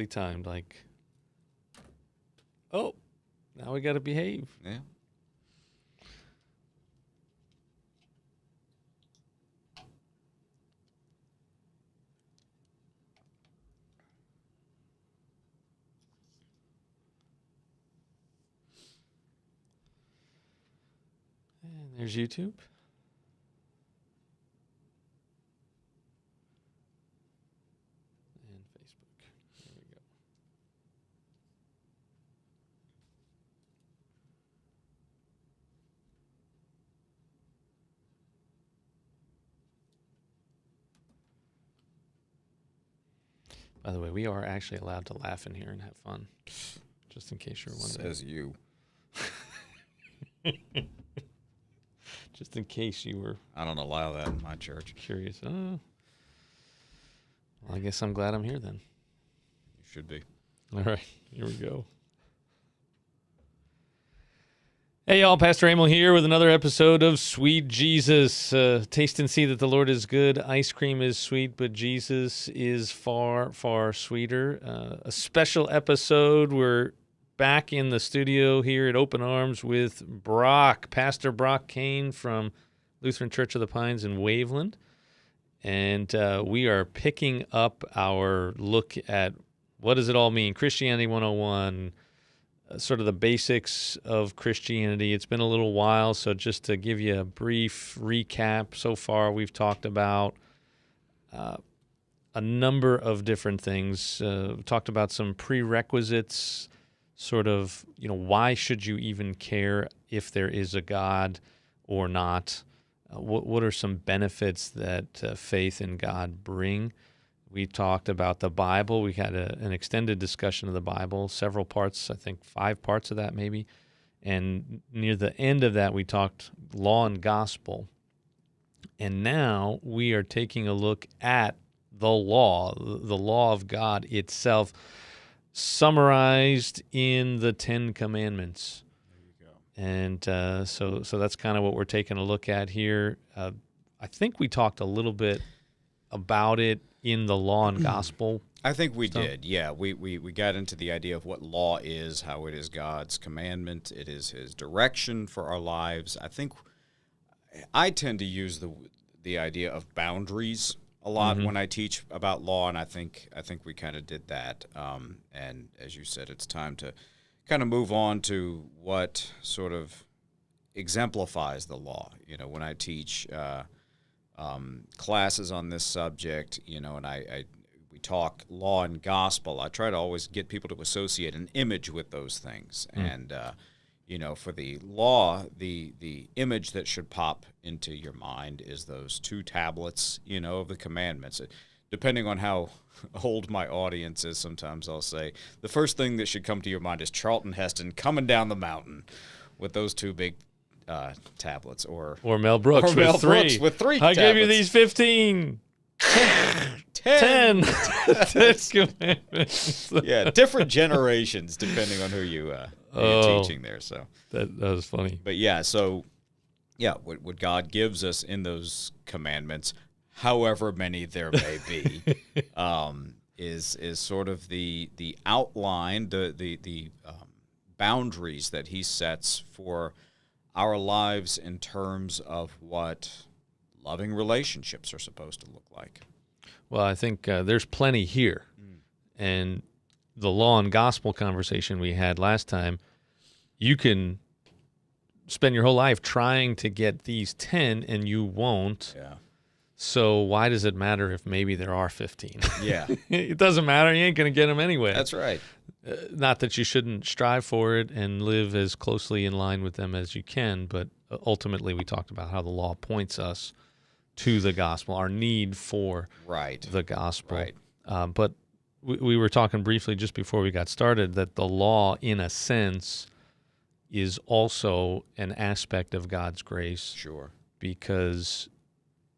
Timed, like, oh, now we got to behave. Yeah. And there's YouTube. And Facebook. There we go. By the way, we are actually allowed to laugh in here and have fun, just in case you're wondering. Says you. Just in case you were I don't allow that in my church. curious. Oh. Well, I guess I'm glad I'm here then. You should be. All right, here we go. Hey, y'all, Pastor Emil here with another episode of Sweet Jesus. Taste and see that the Lord is good. Ice cream is sweet, but Jesus is far, far sweeter. A special episode. We're back in the studio here at Open Arms with Brock, Pastor Brock Kane from Lutheran Church of the Pines in Waveland. And we are picking up our look at what does it all mean? Christianity 101, sort of the basics of Christianity. It's been a little while, so just to give you a brief recap, so far we've talked about a number of different things. Talked about some prerequisites, sort of, why should you even care if there is a God or not? What are some benefits that faith in God bring? We talked about the Bible. We had an extended discussion of the Bible, several parts, I think 5 parts of that maybe. And near the end of that, we talked law and gospel. And now we are taking a look at the law of God itself, summarized in the 10 Commandments. There you go. And so that's kind of what we're taking a look at here. I think we talked a little bit about it in the law and gospel. I think we did, yeah. We got into the idea of what law is, how it is God's commandment, it is His direction for our lives. I think I tend to use the idea of boundaries a lot when I teach about law, and I think we kind of did that. And as you said, it's time to kind of move on to what sort of exemplifies the law. When I teach classes on this subject, and we talk law and gospel, I try to always get people to associate an image with those things. And, for the law, the image that should pop into your mind is those 2 tablets, of the commandments. Depending on how old my audience is, sometimes I'll say the first thing that should come to your mind is Charlton Heston coming down the mountain with those 2 big tablets, or Mel Brooks with 3. With 3 I tablets. gave you these 15. 10 commandments. Yeah, different generations depending on who you're teaching there. So that was funny. But yeah, what God gives us in those commandments, however many there may be, is sort of the outline, the boundaries that He sets for our lives in terms of what loving relationships are supposed to look like. Well, I think there's plenty here. And the law and gospel conversation we had last time, you can spend your whole life trying to get these 10 and you won't. Yeah. So why does it matter if maybe there are 15? Yeah. It doesn't matter. You ain't going to get them anyway. That's right. Not that you shouldn't strive for it and live as closely in line with them as you can, but ultimately we talked about how the law points us to the gospel, our need for the gospel. Right. But we were talking briefly just before we got started that the law, in a sense, is also an aspect of God's grace. Sure. Because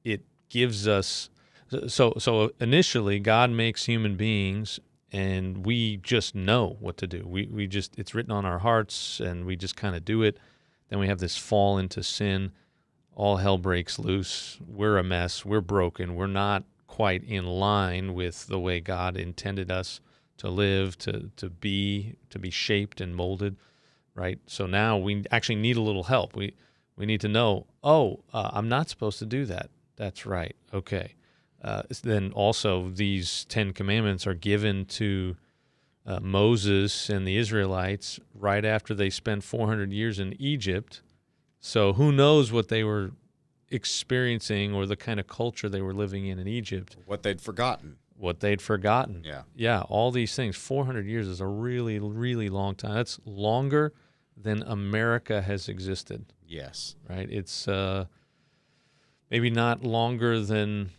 it gives us... So initially, God makes human beings, and we just know what to do. We just, it's written on our hearts, and we just kind of do it. Then we have this fall into sin. All hell breaks loose. We're a mess. We're broken. We're not quite in line with the way God intended us live, to be shaped and molded, right? So now we actually need a little help. We need to know, I'm not supposed to do that. That's right. Okay. Then also these 10 commandments are given to Moses and the Israelites right after they spent 400 years in Egypt. So who knows what they were experiencing or the kind of culture they were living in Egypt. What they'd forgotten. Yeah. Yeah, all these things. 400 years is a really, really long time. That's longer than America has existed. Yes. Right? It's maybe not longer than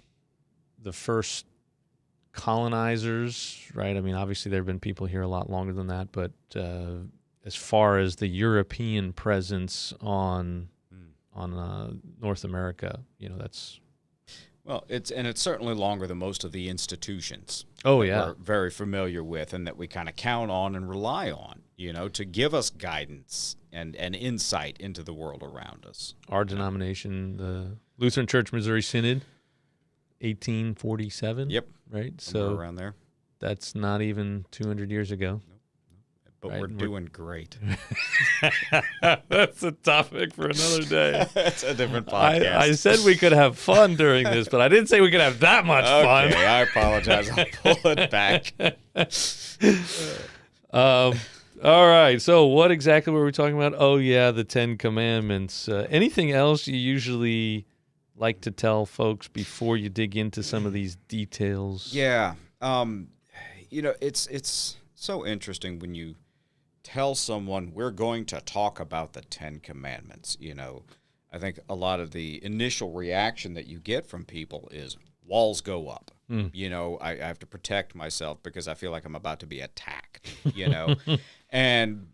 the first colonizers, right? I mean, obviously there have been people here a lot longer than that, but as far as the European presence on North America, that's... Well, it's certainly longer than most of the institutions. Oh, that yeah. we're very familiar with and that we kind of count on and rely on, to give us guidance and insight into the world around us. Our denomination, the Lutheran Church Missouri Synod, 1847. Yep. Right? Somewhere So around there. that's not even 200 years ago. But right? we're doing great. That's a topic for another day. That's a different podcast. I said we could have fun during this, but I didn't say we could have that much fun. Okay, I apologize. I'll pull it back. All right. So what exactly were we talking about? Oh, yeah, the 10 Commandments. Anything else you usually like to tell folks before you dig into some of these details? Yeah. It's so interesting when you tell someone we're going to talk about the 10 Commandments. I think a lot of the initial reaction that you get from people is walls go up. I have to protect myself because I feel like I'm about to be attacked, and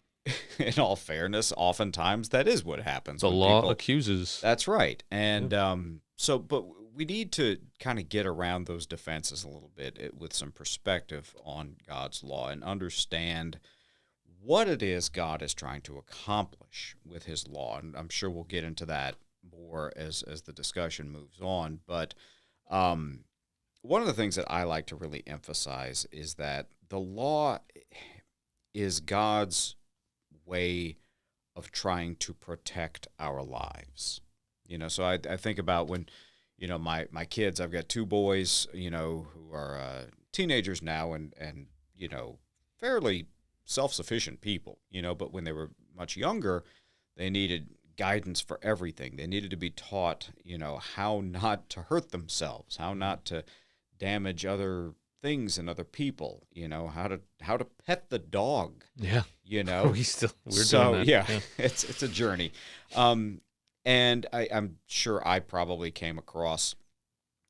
in all fairness, oftentimes that is what happens. The law accuses. That's right. And but we need to kind of get around those defenses a little bit with some perspective on God's law and understand what it is God is trying to accomplish with his law. And I'm sure we'll get into that more as the discussion moves on. But one of the things that I like to really emphasize is that the law is God's way of trying to protect our lives. So I think about when, my kids, I've got two boys, who are teenagers now and fairly self-sufficient people, but when they were much younger, they needed guidance for everything. They needed to be taught, how not to hurt themselves, how not to damage other things and other people, how to pet the dog. Yeah. We're doing that. Yeah. It's a journey. And I'm sure I probably came across,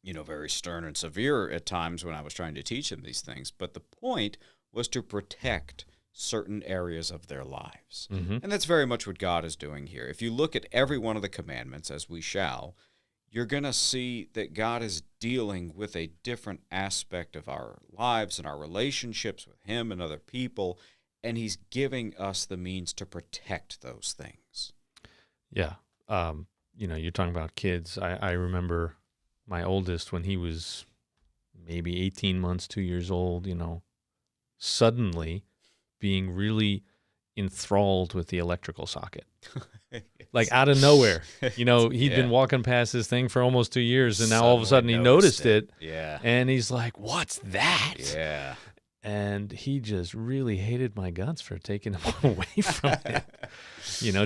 very stern and severe at times when I was trying to teach them these things. But the point was to protect certain areas of their lives. Mm-hmm. And that's very much what God is doing here. If you look at every one of the commandments, as we shall, you're going to see that God is dealing with a different aspect of our lives and our relationships with him and other people, and he's giving us the means to protect those things. Yeah. You're talking about kids. I remember my oldest when he was maybe 18 months, 2 years old, suddenly being really enthralled with the electrical socket. Like out of nowhere. He'd been walking past this thing for almost 2 years, and now all of a sudden he noticed it. Yeah. And he's like, "What's that?" Yeah. And he just really hated my guts for taking him away from it.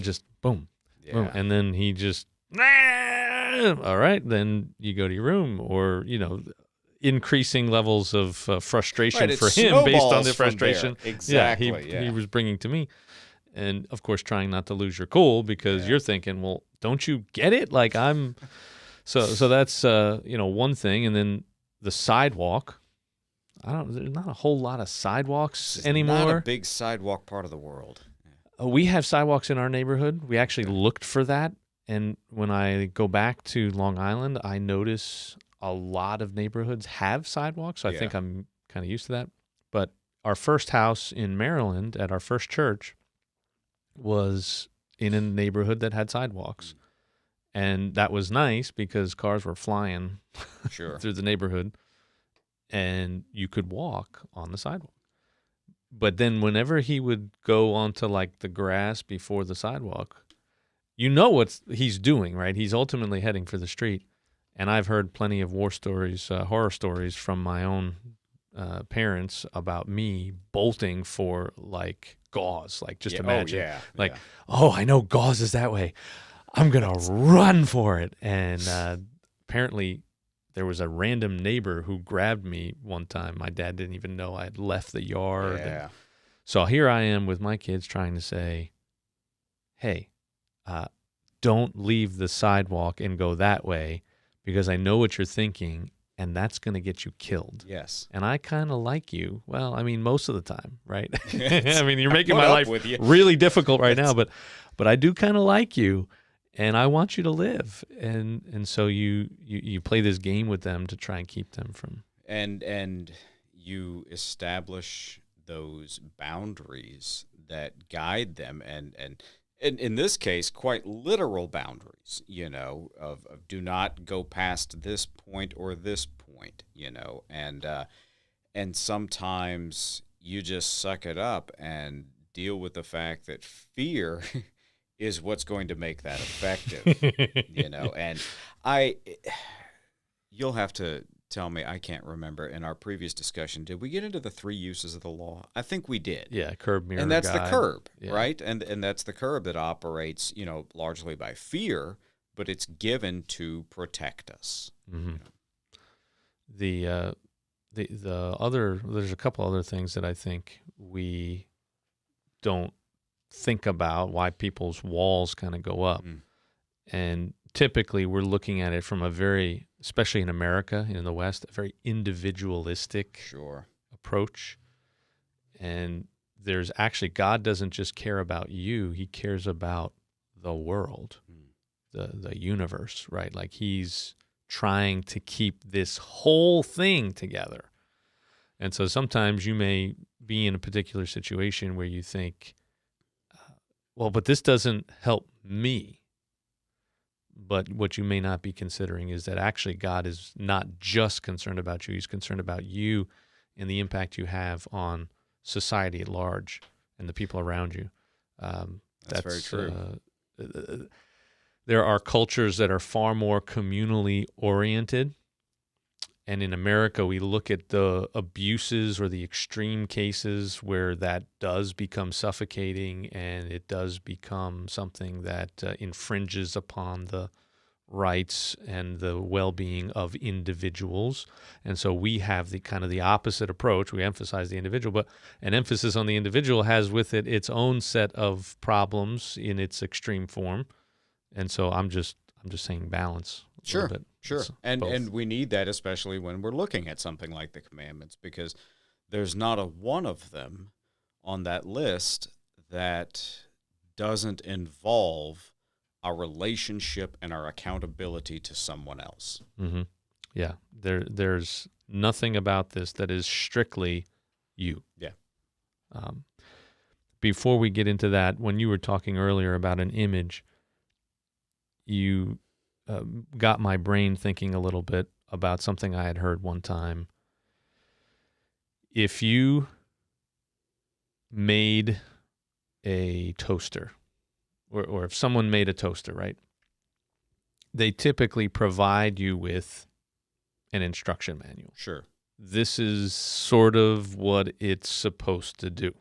Just boom. Yeah. Boom. And then he just, all right, then you go to your room, or, increasing levels of frustration for him based on the frustration. Exactly. He was bringing to me. And, of course, trying not to lose your cool because you're thinking, well, don't you get it? Like so that's, one thing. And then the sidewalk. There's not a whole lot of sidewalks anymore. Not a big sidewalk part of the world. We have sidewalks in our neighborhood. We actually looked for that. And when I go back to Long Island, I notice a lot of neighborhoods have sidewalks. So I think I'm kind of used to that. But our first house in Maryland at our first church was in a neighborhood that had sidewalks. And that was nice because cars were flying through the neighborhood and you could walk on the sidewalk. But then whenever he would go onto like the grass before the sidewalk, you know what he's doing, right? He's ultimately heading for the street. And I've heard plenty of war stories, horror stories from my own parents about me bolting for like gauze. Like just imagine, oh, I know gauze is that way. I'm going to run for it. And apparently there was a random neighbor who grabbed me one time. My dad didn't even know I had left the yard. Yeah. So here I am with my kids trying to say, hey, don't leave the sidewalk and go that way because I know what you're thinking, and that's going to get you killed. Yes. And I kind of like you. Well, I mean, most of the time, right? I mean, you're making my life really difficult right now, but I do kind of like you. And I want you to live, and so you play this game with them to try and keep them from. And you establish those boundaries that guide them, and in this case, quite literal boundaries. Of do not go past this point or this point. And sometimes you just suck it up and deal with the fact that fear is what's going to make that effective, and you'll have to tell me, I can't remember in our previous discussion, did we get into the 3 uses of the law? I think we did. Yeah, curb, mirror, and that's guide. The curb, yeah. right? And that's the curb that operates, largely by fear, but it's given to protect us. Mm-hmm. The other, there's a couple other things that I think we don't think about why people's walls kind of go up. And typically we're looking at it from a very, especially in America, in the West, a very individualistic approach. And there's actually, God doesn't just care about you, he cares about the world, the universe, right? Like he's trying to keep this whole thing together. And so sometimes you may be in a particular situation where you think, well, but this doesn't help me. But what you may not be considering is that actually God is not just concerned about you. He's concerned about you and the impact you have on society at large and the people around you. That's very true. There are cultures that are far more communally oriented. And in America, we look at the abuses or the extreme cases where that does become suffocating and it does become something that infringes upon the rights and the well-being of individuals. And so we have the kind of the opposite approach. We emphasize the individual, but an emphasis on the individual has with it its own set of problems in its extreme form. And so I'm just saying balance. Sure. And we need that, especially when we're looking at something like the commandments, because there's not a one of them on that list that doesn't involve our relationship and our accountability to someone else. Mm-hmm. Yeah. There's nothing about this that is strictly you. Yeah. Before we get into that, when you were talking earlier about an image, you got my brain thinking a little bit about something I had heard one time. If you made a toaster, or if someone made a toaster, right, they typically provide you with an instruction manual. Sure. This is sort of what it's supposed to do.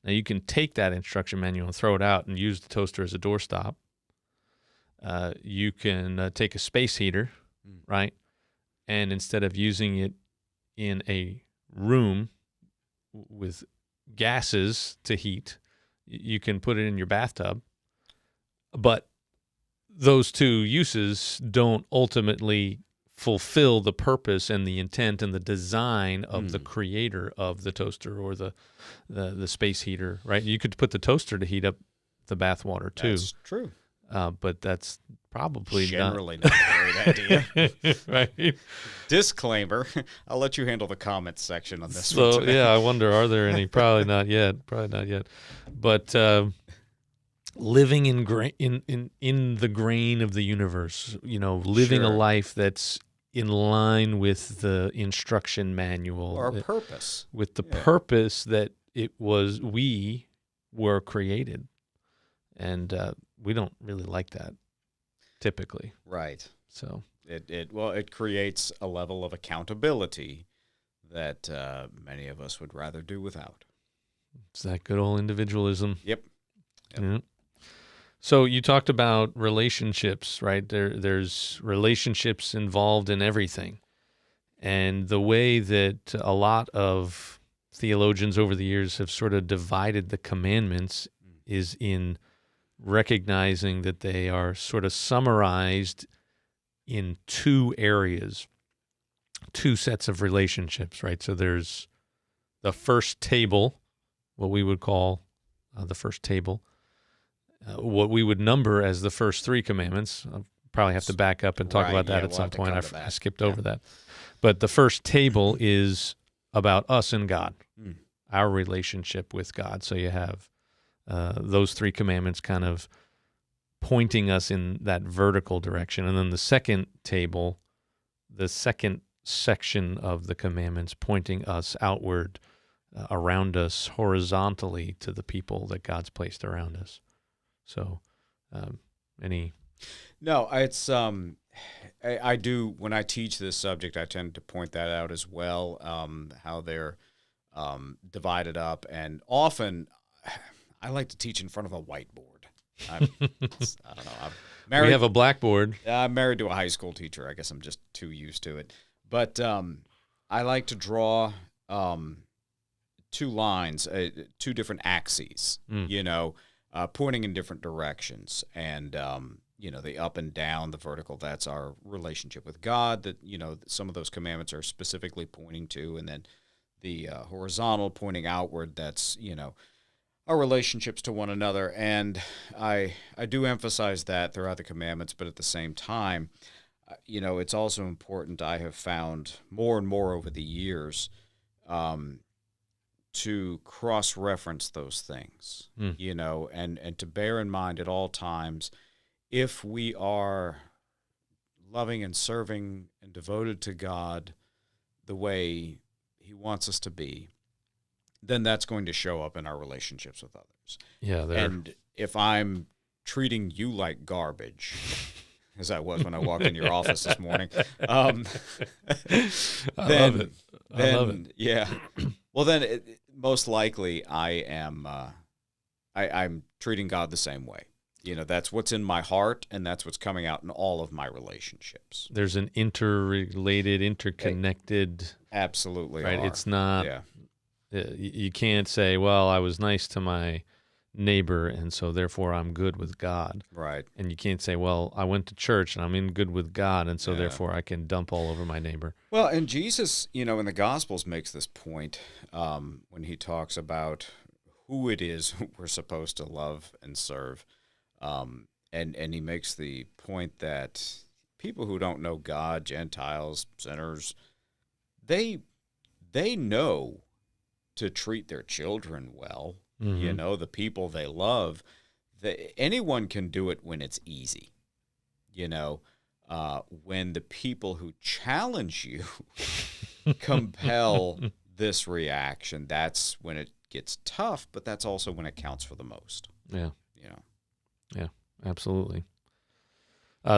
Now, you can take that instruction manual and throw it out and use the toaster as a doorstop. You can take a space heater, right? And instead of using it in a room with gases to heat, you can put it in your bathtub. But those two uses don't ultimately fulfill the purpose and the intent and the design of the creator of the toaster or the space heater, right? You could put the toaster to heat up the bath water too. That's true. But that's probably generally not a great idea. Right. Disclaimer, I'll let you handle the comments section on this So, one. yeah, I wonder, are there any? Probably not yet. But living in the grain of the universe, living a life that's in line with the instruction manual. Or purpose. With the purpose that we were created, and we don't really like that typically. Right. So it creates a level of accountability that many of us would rather do without. it's that good old individualism. Yep. Yeah. So you talked about relationships, right? There's relationships involved in everything. And the way that a lot of theologians over the years have sort of divided the commandments is in recognizing that they are sort of summarized in two areas, two sets of relationships, right? So there's the first table, what we would call the first table, what we would number as the first three commandments. I'll probably have to back up and talk about that at some point. I skipped over that. But the first table is about us and God, our relationship with God. So you have those three commandments kind of pointing us in that vertical direction. And then the second table, the second section of the commandments pointing us outward, around us, horizontally to the people that God's placed around us. So, No, it's I do when I teach this subject, I tend to point that out as well. How they're divided up, and often I like to teach in front of a whiteboard. I don't know. We have a blackboard. I'm married to a high school teacher. I guess I'm just too used to it. But I like to draw two lines, two different axes. Pointing in different directions, and the up and down, the vertical, that's our relationship with God, that some of those commandments are specifically pointing to, and then the horizontal, pointing outward, that's our relationships to one another. And I do emphasize that throughout the commandments, but at the same time, it's also important, I have found more and more over the years, to cross-reference those things, and to bear in mind at all times, if we are loving and serving and devoted to God the way He wants us to be, then that's going to show up in our relationships with others. Yeah, and if I'm treating you like garbage, as I was when I walked in your office this morning, I love it. Yeah. Well, then most likely I am. I'm treating God the same way. That's what's in my heart, and that's what's coming out in all of my relationships. There's an interrelated, interconnected. Absolutely, right. It's not. Yeah. You can't say, "Well, I was nice to my neighbor, and so therefore I'm good with God." Right. And you can't say, "Well, I went to church and I'm in good with God, and so therefore I can dump all over my neighbor." Well, and Jesus, in the Gospels makes this point when he talks about who it is we're supposed to love and serve. And he makes the point that people who don't know God, Gentiles, sinners, they know to treat their children well. Mm-hmm. The people they love. Anyone can do it when it's easy. When the people who challenge you compel this reaction, that's when it gets tough, but that's also when it counts for the most. Yeah. Yeah, absolutely.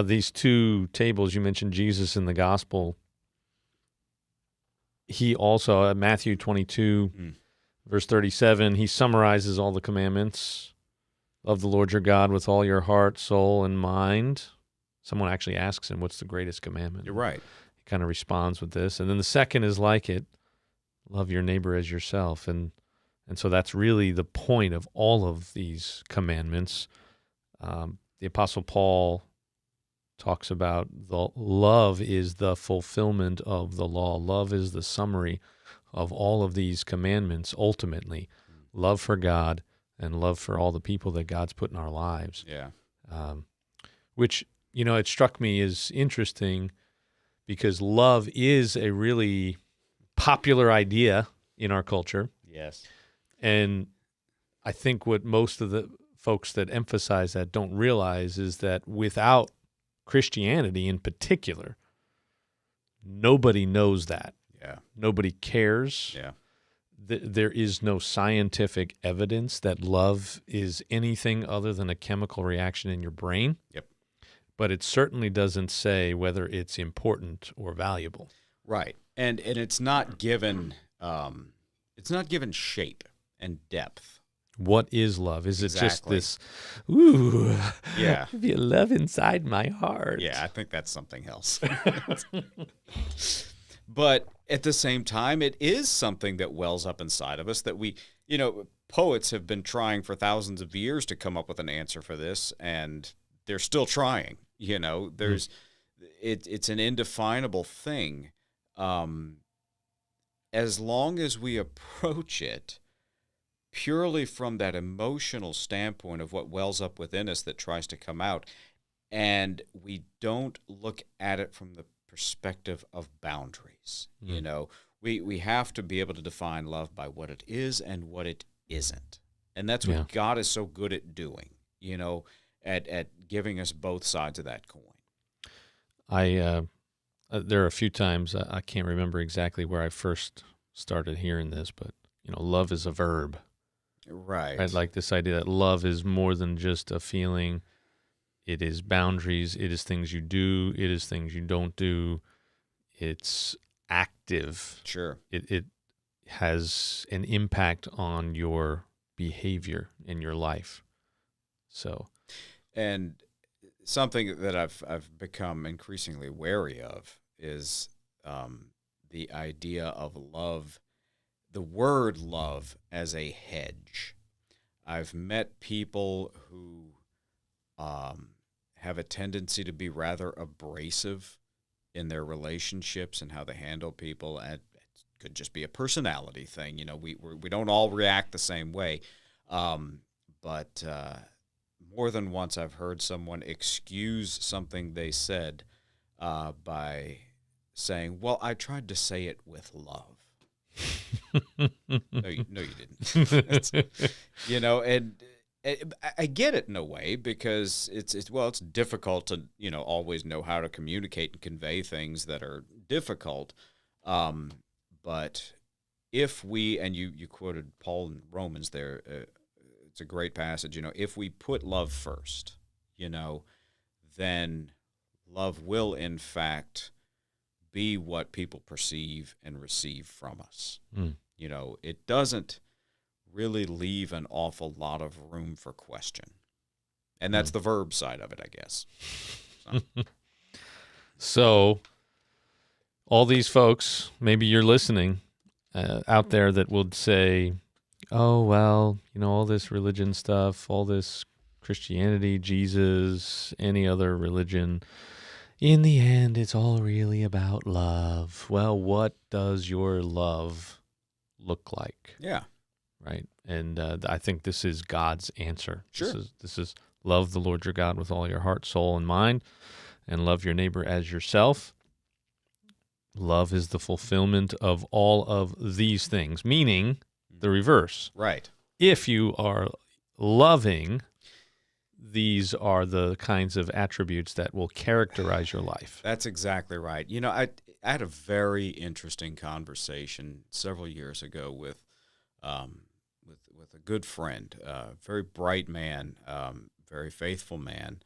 These two tables, you mentioned Jesus in the gospel. He also, Matthew 22, verse 37, he summarizes all the commandments. Love the Lord your God with all your heart, soul, and mind. Someone actually asks him, what's the greatest commandment? You're right. He kind of responds with this. And then the second is like it, love your neighbor as yourself. And so that's really the point of all of these commandments. The Apostle Paul talks about the love is the fulfillment of the law. Love is the summary of all of these commandments, ultimately. Love for God and love for all the people that God's put in our lives. Yeah. Which, it struck me as interesting because love is a really popular idea in our culture. Yes. And I think what most of the folks that emphasize that don't realize is that without Christianity in particular, nobody knows that. Yeah. Nobody cares. Yeah. there is no scientific evidence that love is anything other than a chemical reaction in your brain. Yep. But it certainly doesn't say whether it's important or valuable. Right. And it's not given shape and depth. What is love? Is it just Exactly. this, ooh, Yeah. I feel love inside my heart? Yeah, I think that's something else. But at the same time, it is something that wells up inside of us that we, poets have been trying for thousands of years to come up with an answer for this, and they're still trying. It's an indefinable thing. As long as we approach it purely from that emotional standpoint of what wells up within us that tries to come out, and we don't look at it from the perspective of boundaries. We have to be able to define love by what it is and what it isn't. And that's what God is so good at doing, at giving us both sides of that coin. There are a few times, I can't remember exactly where I first started hearing this, but, love is a verb. Right. Like this idea that love is more than just a feeling. It is boundaries. It is things you do. It is things you don't do. It's active. Sure. It has an impact on your behavior in your life. So, and something that I've become increasingly wary of is the idea of love, the word love as a hedge. I've met people who have a tendency to be rather abrasive in their relationships and how they handle people. And it could just be a personality thing. We don't all react the same way. But more than once I've heard someone excuse something they said by saying, well, I tried to say it with love. No, you didn't. And I get it in a way, because it's difficult to always know how to communicate and convey things that are difficult. But if we, and you quoted Paul in Romans there, it's a great passage. If we put love first, then love will in fact be what people perceive and receive from us. It doesn't really leave an awful lot of room for question. And that's the verb side of it, I guess. So all these folks, maybe you're listening out there, that would say, oh, well, all this religion stuff, all this Christianity, Jesus, any other religion, in the end, it's all really about love. Well, what does your love look like? Yeah. Right. And I think this is God's answer. Sure. This is love the Lord your God with all your heart, soul, and mind, and love your neighbor as yourself. Love is the fulfillment of all of these things, meaning the reverse. Right. If you are loving, these are the kinds of attributes that will characterize your life. That's exactly right. I had a very interesting conversation several years ago with a good friend, very bright man, very faithful man.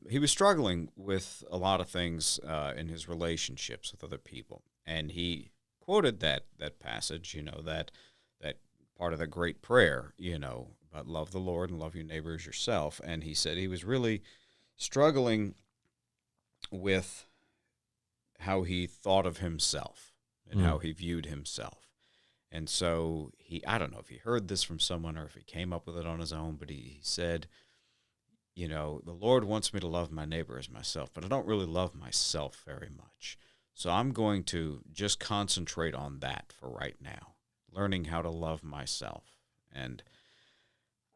He was struggling with a lot of things in his relationships with other people, and he quoted that passage, that part of the great prayer, about love the Lord and love your neighbor as yourself. And he said he was really struggling with how he thought of himself and how he viewed himself. And so I don't know if he heard this from someone or if he came up with it on his own, but he said, the Lord wants me to love my neighbor as myself, but I don't really love myself very much. So I'm going to just concentrate on that for right now, learning how to love myself. And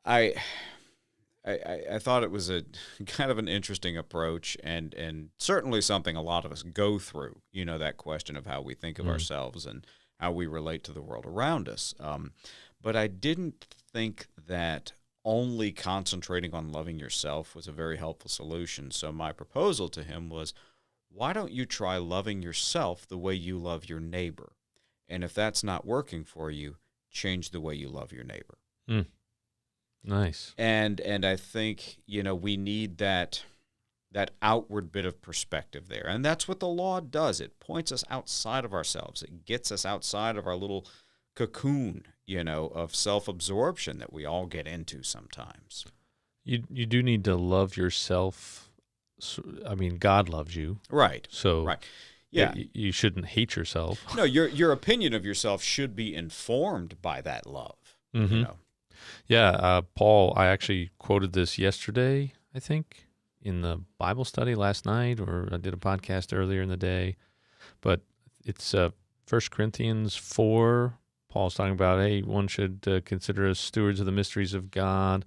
I thought it was a kind of an interesting approach, and certainly something a lot of us go through, that question of how we think of ourselves and how we relate to the world around us. But I didn't think that only concentrating on loving yourself was a very helpful solution. So my proposal to him was, why don't you try loving yourself the way you love your neighbor? And if that's not working for you, change the way you love your neighbor. Mm. Nice. And I think, we need that outward bit of perspective there. And that's what the law does. It points us outside of ourselves. It gets us outside of our little cocoon, of self-absorption that we all get into sometimes. You do need to love yourself. I mean, God loves you. Right. So right. Yeah. You shouldn't hate yourself. No, your opinion of yourself should be informed by that love. Mm-hmm. Yeah, Paul, I actually quoted this yesterday, I think, in the Bible study last night, or I did a podcast earlier in the day. But it's 1 Corinthians 4. Paul's talking about, hey, one should consider us stewards of the mysteries of God.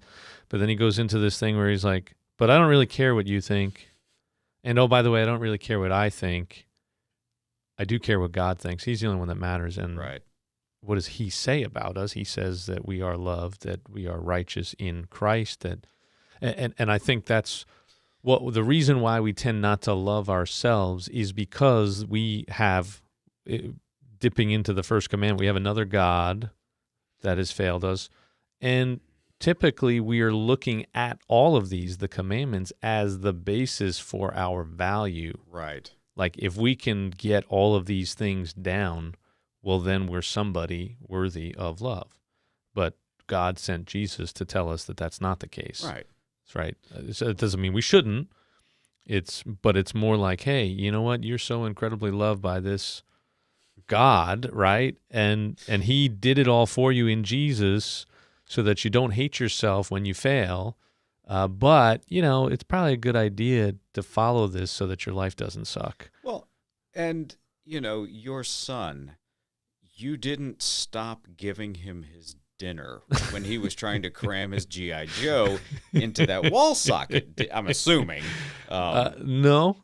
But then he goes into this thing where he's like, but I don't really care what you think. And oh, by the way, I don't really care what I think. I do care what God thinks. He's the only one that matters. And right. What does he say about us? He says that we are loved, that we are righteous in Christ. And I think that's the reason why we tend not to love ourselves is because we have, dipping into the first commandment, we have another God that has failed us. And typically we are looking at all of these, the commandments, as the basis for our value. Right. Like if we can get all of these things down, well, then we're somebody worthy of love. But God sent Jesus to tell us that that's not the case. Right. That's right. So it doesn't mean we shouldn't. But it's more like, hey, you know what? You're so incredibly loved by this God, right? And he did it all for you in Jesus so that you don't hate yourself when you fail. But, it's probably a good idea to follow this so that your life doesn't suck. Well, and, your son, you didn't stop giving him his dinner when he was trying to cram his G.I. Joe into that wall socket, I'm assuming. No.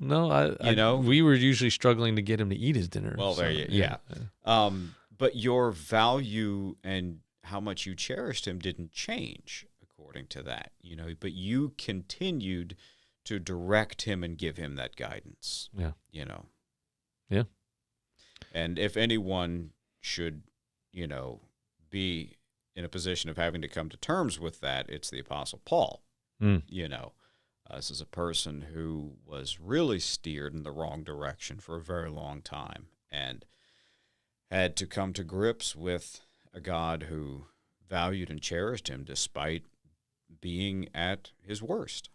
We were usually struggling to get him to eat his dinner. Well, there you yeah. But your value and how much you cherished him didn't change according to that, but you continued to direct him and give him that guidance. Yeah. Yeah. And if anyone should, be in a position of having to come to terms with that, it's the Apostle Paul. This is a person who was really steered in the wrong direction for a very long time and had to come to grips with a God who valued and cherished him despite being at his worst,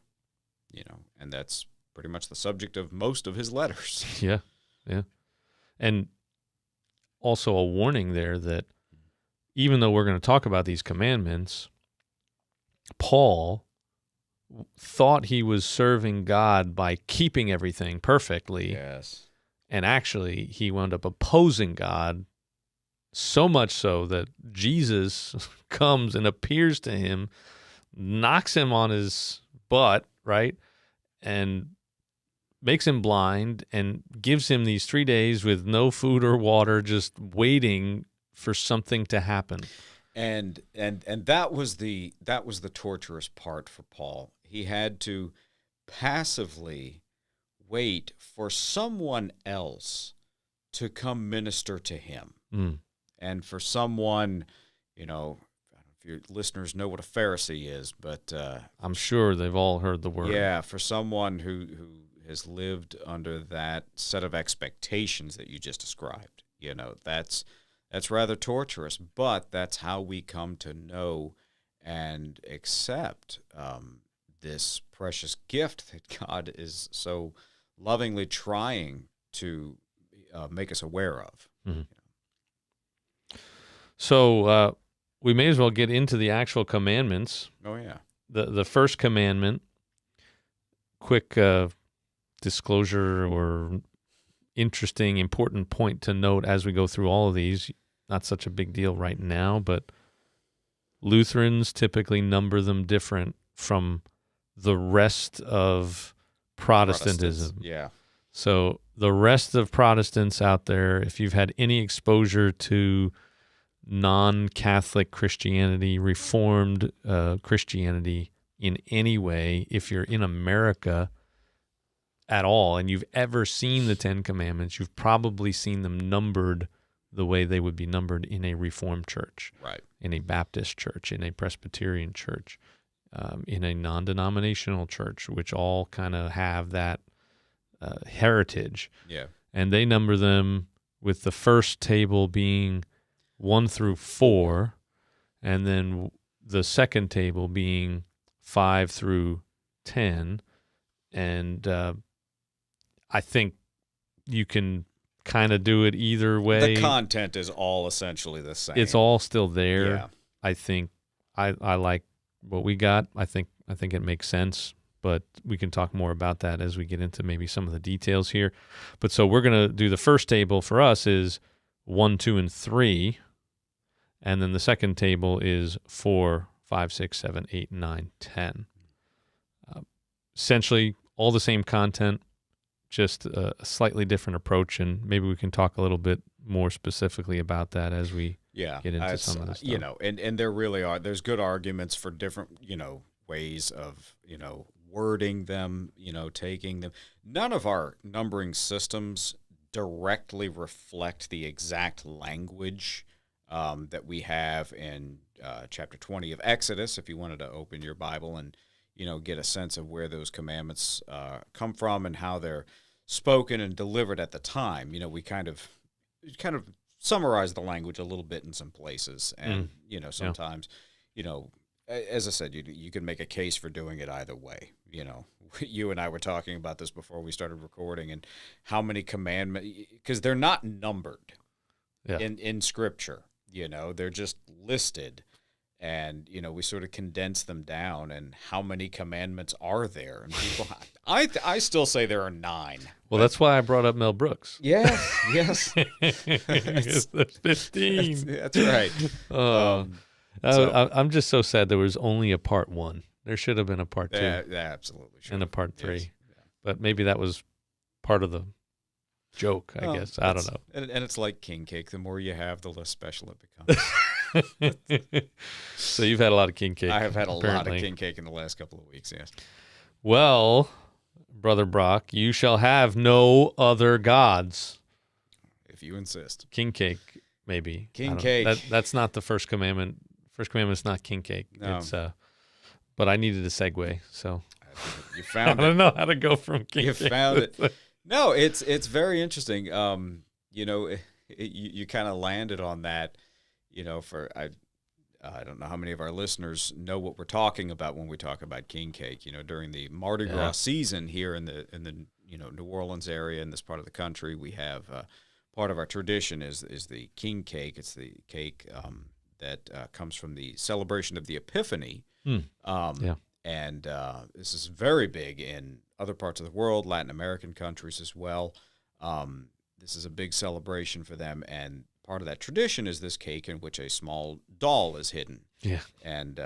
and that's pretty much the subject of most of his letters. Yeah. And also a warning there that even though we're going to talk about these commandments, Paul thought he was serving God by keeping everything perfectly. Yes. And actually, he wound up opposing God so much so that Jesus comes and appears to him, knocks him on his butt, right? And makes him blind and gives him these 3 days with no food or water, just waiting for something to happen. And that was the torturous part for Paul. He had to passively wait for someone else to come minister to him. And for someone, I don't know if your listeners know what a Pharisee is, but I'm sure they've all heard the word. Yeah, for someone who has lived under that set of expectations that you just described, that's rather torturous, but that's how we come to know and accept this precious gift that God is so lovingly trying to make us aware of. Mm-hmm. So we may as well get into the actual commandments. Oh, yeah. The first commandment, quick disclosure or interesting, important point to note as we go through all of these. Not such a big deal right now, but Lutherans typically number them different from the rest of Protestantism. Yeah. So the rest of Protestants out there, if you've had any exposure to non-Catholic Christianity, Reformed Christianity in any way, if you're in America at all and you've ever seen the Ten Commandments, you've probably seen them numbered the way they would be numbered in a Reformed church, Right. in a Baptist church, in a Presbyterian church, in a non-denominational church, which all kind of have that heritage. Yeah. And they number them with the first table being 1 through 4, and then the second table being 5 through 10. And I think you can kind of do it either way. The content is all essentially the same. It's all still there. Yeah. I think I like what we got. I think it makes sense, but we can talk more about that as we get into maybe some of the details here. But so we're going to do the first table for us is 1, 2, and 3, and then the second table is 4, 5, 6, 7, 8, 9, 10. Essentially all the same content, just a slightly different approach, and maybe we can talk a little bit more specifically about that as we get into some of this stuff. You know, and there really are. There's good arguments for different, ways of, wording them, taking them. None of our numbering systems directly reflect the exact language that we have in chapter 20 of Exodus, if you wanted to open your Bible and get a sense of where those commandments come from and how they're spoken and delivered at the time. We kind of summarize the language a little bit in some places, and sometimes, as I said, you can make a case for doing it either way. You and I were talking about this before we started recording, and how many commandments, because they're not numbered in Scripture. They're just listed. And, we sort of condense them down, and how many commandments are there? And people, I still say there are 9. Well, that's why I brought up Mel Brooks. Yes. It's the 15. That's right. I'm just so sad there was only a part 1. There should have been a part 2. Yeah, absolutely. And a part 3. Yes. Yeah. But maybe that was part of the joke, I guess. I don't know. And it's like king cake. The more you have, the less special it becomes. So you've had a lot of king cake. I have had a apparently. lot of king cake in the last couple of weeks, yes. Well, Brother Brock, you shall have no other gods. If you insist. King cake, maybe. King cake. That's not the first commandment. First commandment's not king cake. No. It's but I needed a segue, so You found I don't know how to go from king You cake. found it. No, it's very interesting. You kind of landed on that. I don't know how many of our listeners know what we're talking about when we talk about king cake. During the Mardi Gras season here in the New Orleans area, in this part of the country, we have part of our tradition is the king cake. It's the cake that comes from the celebration of the Epiphany. And this is very big in other parts of the world, Latin American countries as well. This is a big celebration for them, and part of that tradition is this cake in which a small doll is hidden. Yeah. And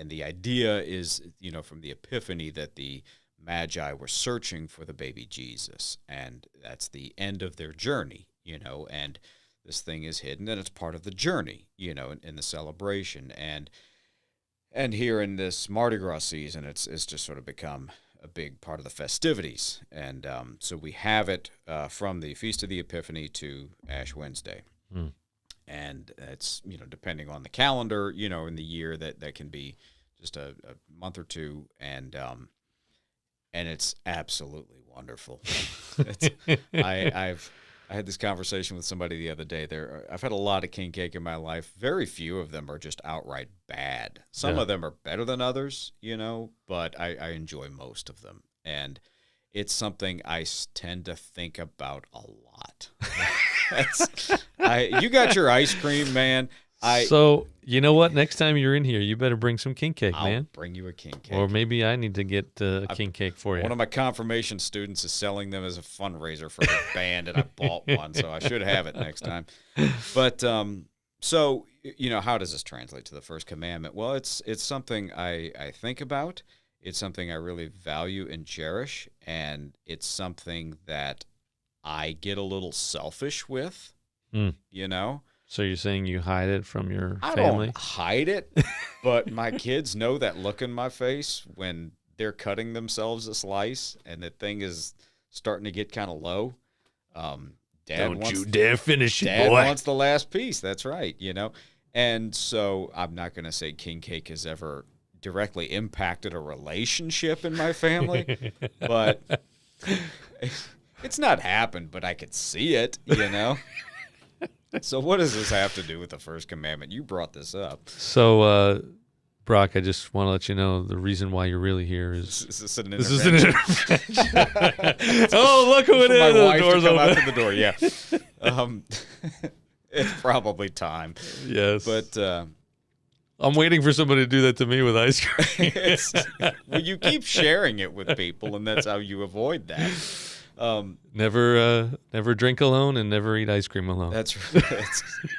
the idea is, from the Epiphany, that the Magi were searching for the baby Jesus, and that's the end of their journey, and this thing is hidden, and it's part of the journey, in the celebration. And here in this Mardi Gras season, it's just sort of become a big part of the festivities. And so we have it from the Feast of the Epiphany to Ash Wednesday. And it's, depending on the calendar, in the year, that can be just a month or two. And it's absolutely wonderful. I had this conversation with somebody the other day. I've had a lot of king cake in my life. Very few of them are just outright bad. Some of them are better than others, but I enjoy most of them. And it's something I tend to think about a lot. You got your ice cream, man. So, you know what? Next time you're in here, you better bring some king cake, man. I'll bring you a king cake. Or maybe I need to get a king cake for you. One of my confirmation students is selling them as a fundraiser for their band, and I bought one, so I should have it next time. But so, how does this translate to the first commandment? Well, it's something I think about. It's something I really value and cherish, and it's something that I get a little selfish with, So you're saying you hide it from your I family? don't hide it, but my kids know that look in my face when they're cutting themselves a slice and the thing is starting to get kind of low. Don't you dare finish it, Dad boy. wants the last piece. That's right, And so I'm not going to say king cake has ever directly impacted a relationship in my family, but it's not happened, but I could see it, So what does this have to do with the first commandment? You brought this up. So, Brock, I just want to let you know the reason why you're really here is Is this an this is intervention? an intervention. Oh, look who it For is. my The wife to door's come out open. to the door, yeah. It's probably time. Yes. But I'm waiting for somebody to do that to me with ice cream. well, you keep sharing it with people, and that's how you avoid that. Never drink alone and never eat ice cream alone. That's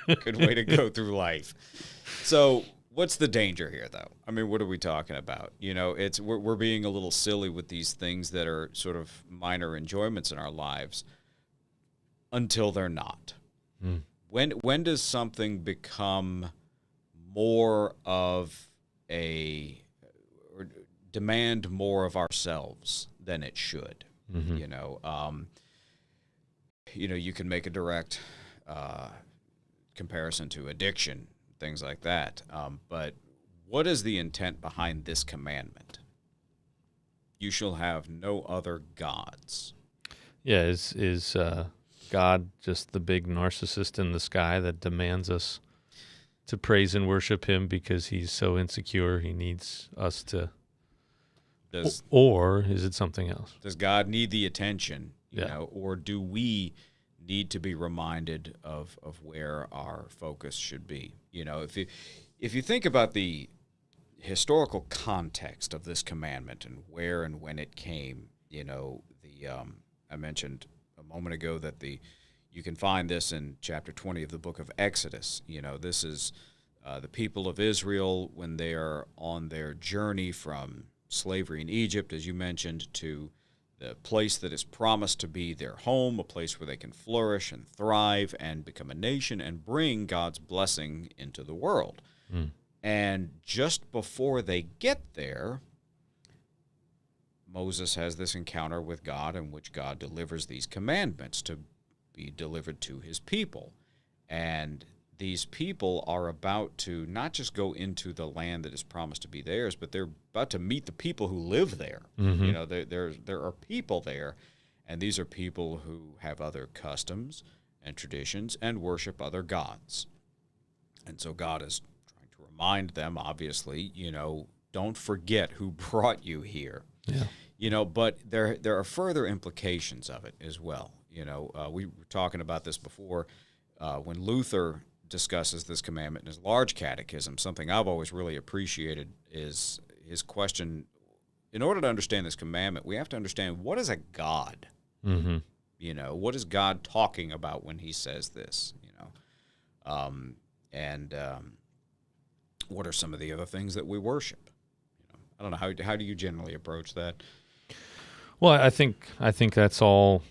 a good way to go through life. So what's the danger here, though? I mean, what are we talking about? We're being a little silly with these things that are sort of minor enjoyments in our lives until they're not. Mm. When does something become more of or demand more of ourselves than it should? Mm-hmm. You can make a direct comparison to addiction, things like that. But what is the intent behind this commandment? You shall have no other gods. Yeah, is God just the big narcissist in the sky that demands us to praise and worship him because he's so insecure he needs us to? Or is it something else? Does God need the attention, Yeah. or do we need to be reminded of where our focus should be? If you think about the historical context of this commandment and where and when it came, I mentioned a moment ago that you can find this in chapter 20 of the book of Exodus. This is the people of Israel when they are on their journey from slavery in Egypt, as you mentioned, to the place that is promised to be their home, a place where they can flourish and thrive and become a nation and bring God's blessing into the world. Mm. And just before they get there, Moses has this encounter with God in which God delivers these commandments to be delivered to his people. And these people are about to not just go into the land that is promised to be theirs, but they're about to meet the people who live there. Mm-hmm. There are people there, and these are people who have other customs and traditions and worship other gods. And so God is trying to remind them, obviously, don't forget who brought you here. Yeah. But there are further implications of it as well. We were talking about this before when Luther discusses this commandment in his large catechism. Something I've always really appreciated is his question. In order to understand this commandment, we have to understand, what is a God? Mm-hmm. What is God talking about when he says this? What are some of the other things that we worship? I don't know, how do you generally approach that? Well, I think that's all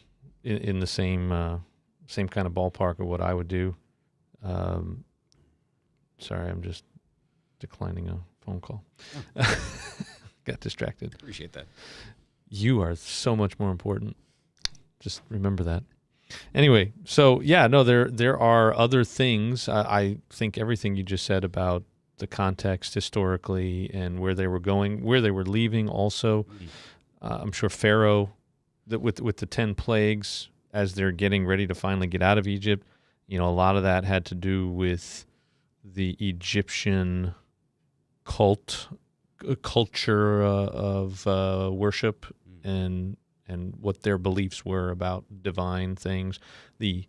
in the same kind of ballpark of what I would do. Sorry, I'm just declining a phone call. Oh. Got distracted. Appreciate that. You are so much more important. Just remember that. Anyway, so yeah, no, there are other things. I think everything you just said about the context historically and where they were going, where they were leaving also. Mm-hmm. I'm sure Pharaoh, that with the 10 plagues, as they're getting ready to finally get out of Egypt, a lot of that had to do with the Egyptian culture of worship and what their beliefs were about divine things. The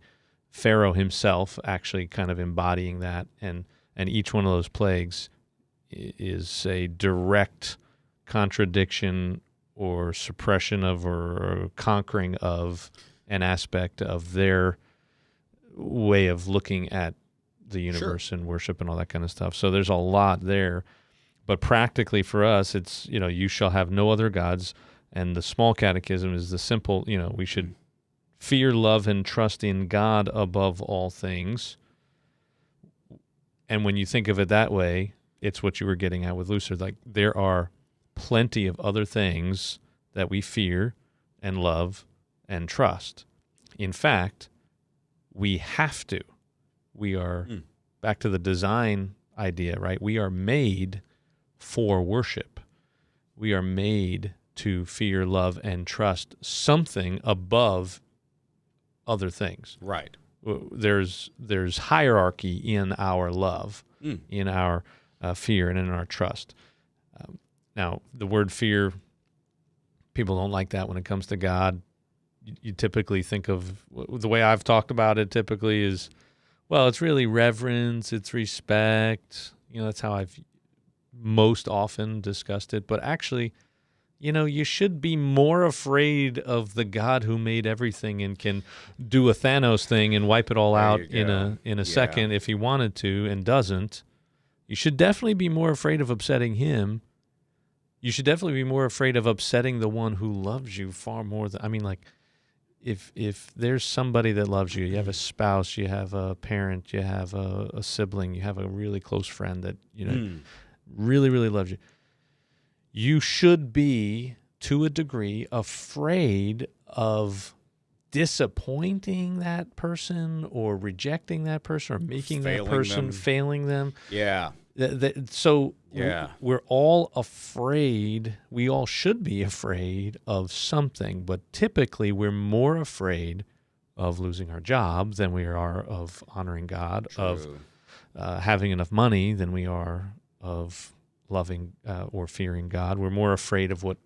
Pharaoh himself actually kind of embodying that, and each one of those plagues is a direct contradiction or suppression of or conquering of an aspect of their way of looking at the universe and worship and all that kind of stuff. So there's a lot there. But practically for us, it's, you shall have no other gods. And the small catechism is the simple, we should fear, love, and trust in God above all things. And when you think of it that way, it's what you were getting at with Luther. Like, there are plenty of other things that we fear and love and trust. In fact, we have to. We are back to the design idea, right? We are made for worship. We are made to fear, love, and trust something above other things. Right. There's hierarchy in our love, in our fear, and in our trust. Now, the word fear, people don't like that when it comes to God. You typically think of, the way I've talked about it typically is, well, it's really reverence, it's respect. That's how I've most often discussed it. But actually, you should be more afraid of the God who made everything and can do a Thanos thing and wipe it all out in a second if he wanted to and doesn't. You should definitely be more afraid of upsetting him. You should definitely be more afraid of upsetting the one who loves you far more than, if there's somebody that loves you, you have a spouse, you have a parent, you have a sibling, you have a really close friend that, really, really loves you. You should be, to a degree, afraid of disappointing that person or rejecting that person or making that person, failing them. Yeah. We're all afraid, we all should be afraid of something, but typically we're more afraid of losing our job than we are of honoring God, of having enough money than we are of loving or fearing God. We're more afraid of what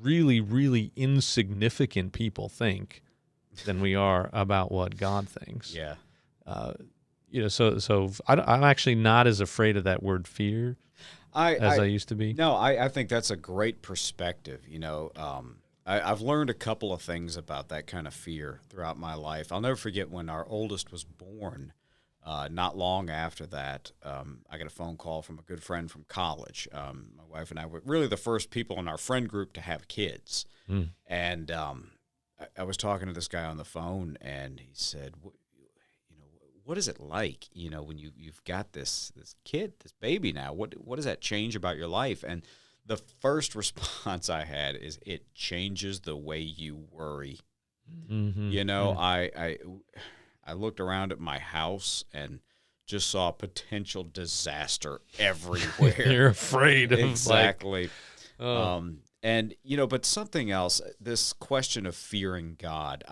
really, really insignificant people think than we are about what God thinks. Yeah. So I'm actually not as afraid of that word fear as I used to be. No, I think that's a great perspective. I've learned a couple of things about that kind of fear throughout my life. I'll never forget when our oldest was born. Not long after that, I got a phone call from a good friend from college. My wife and I were really the first people in our friend group to have kids. And I was talking to this guy on the phone, and he said, what is it like, when you've got this kid, this baby now? What does that change about your life? And the first response I had is, it changes the way you worry. I looked around at my house and just saw potential disaster everywhere. You're afraid of exactly. But something else, this question of fearing God,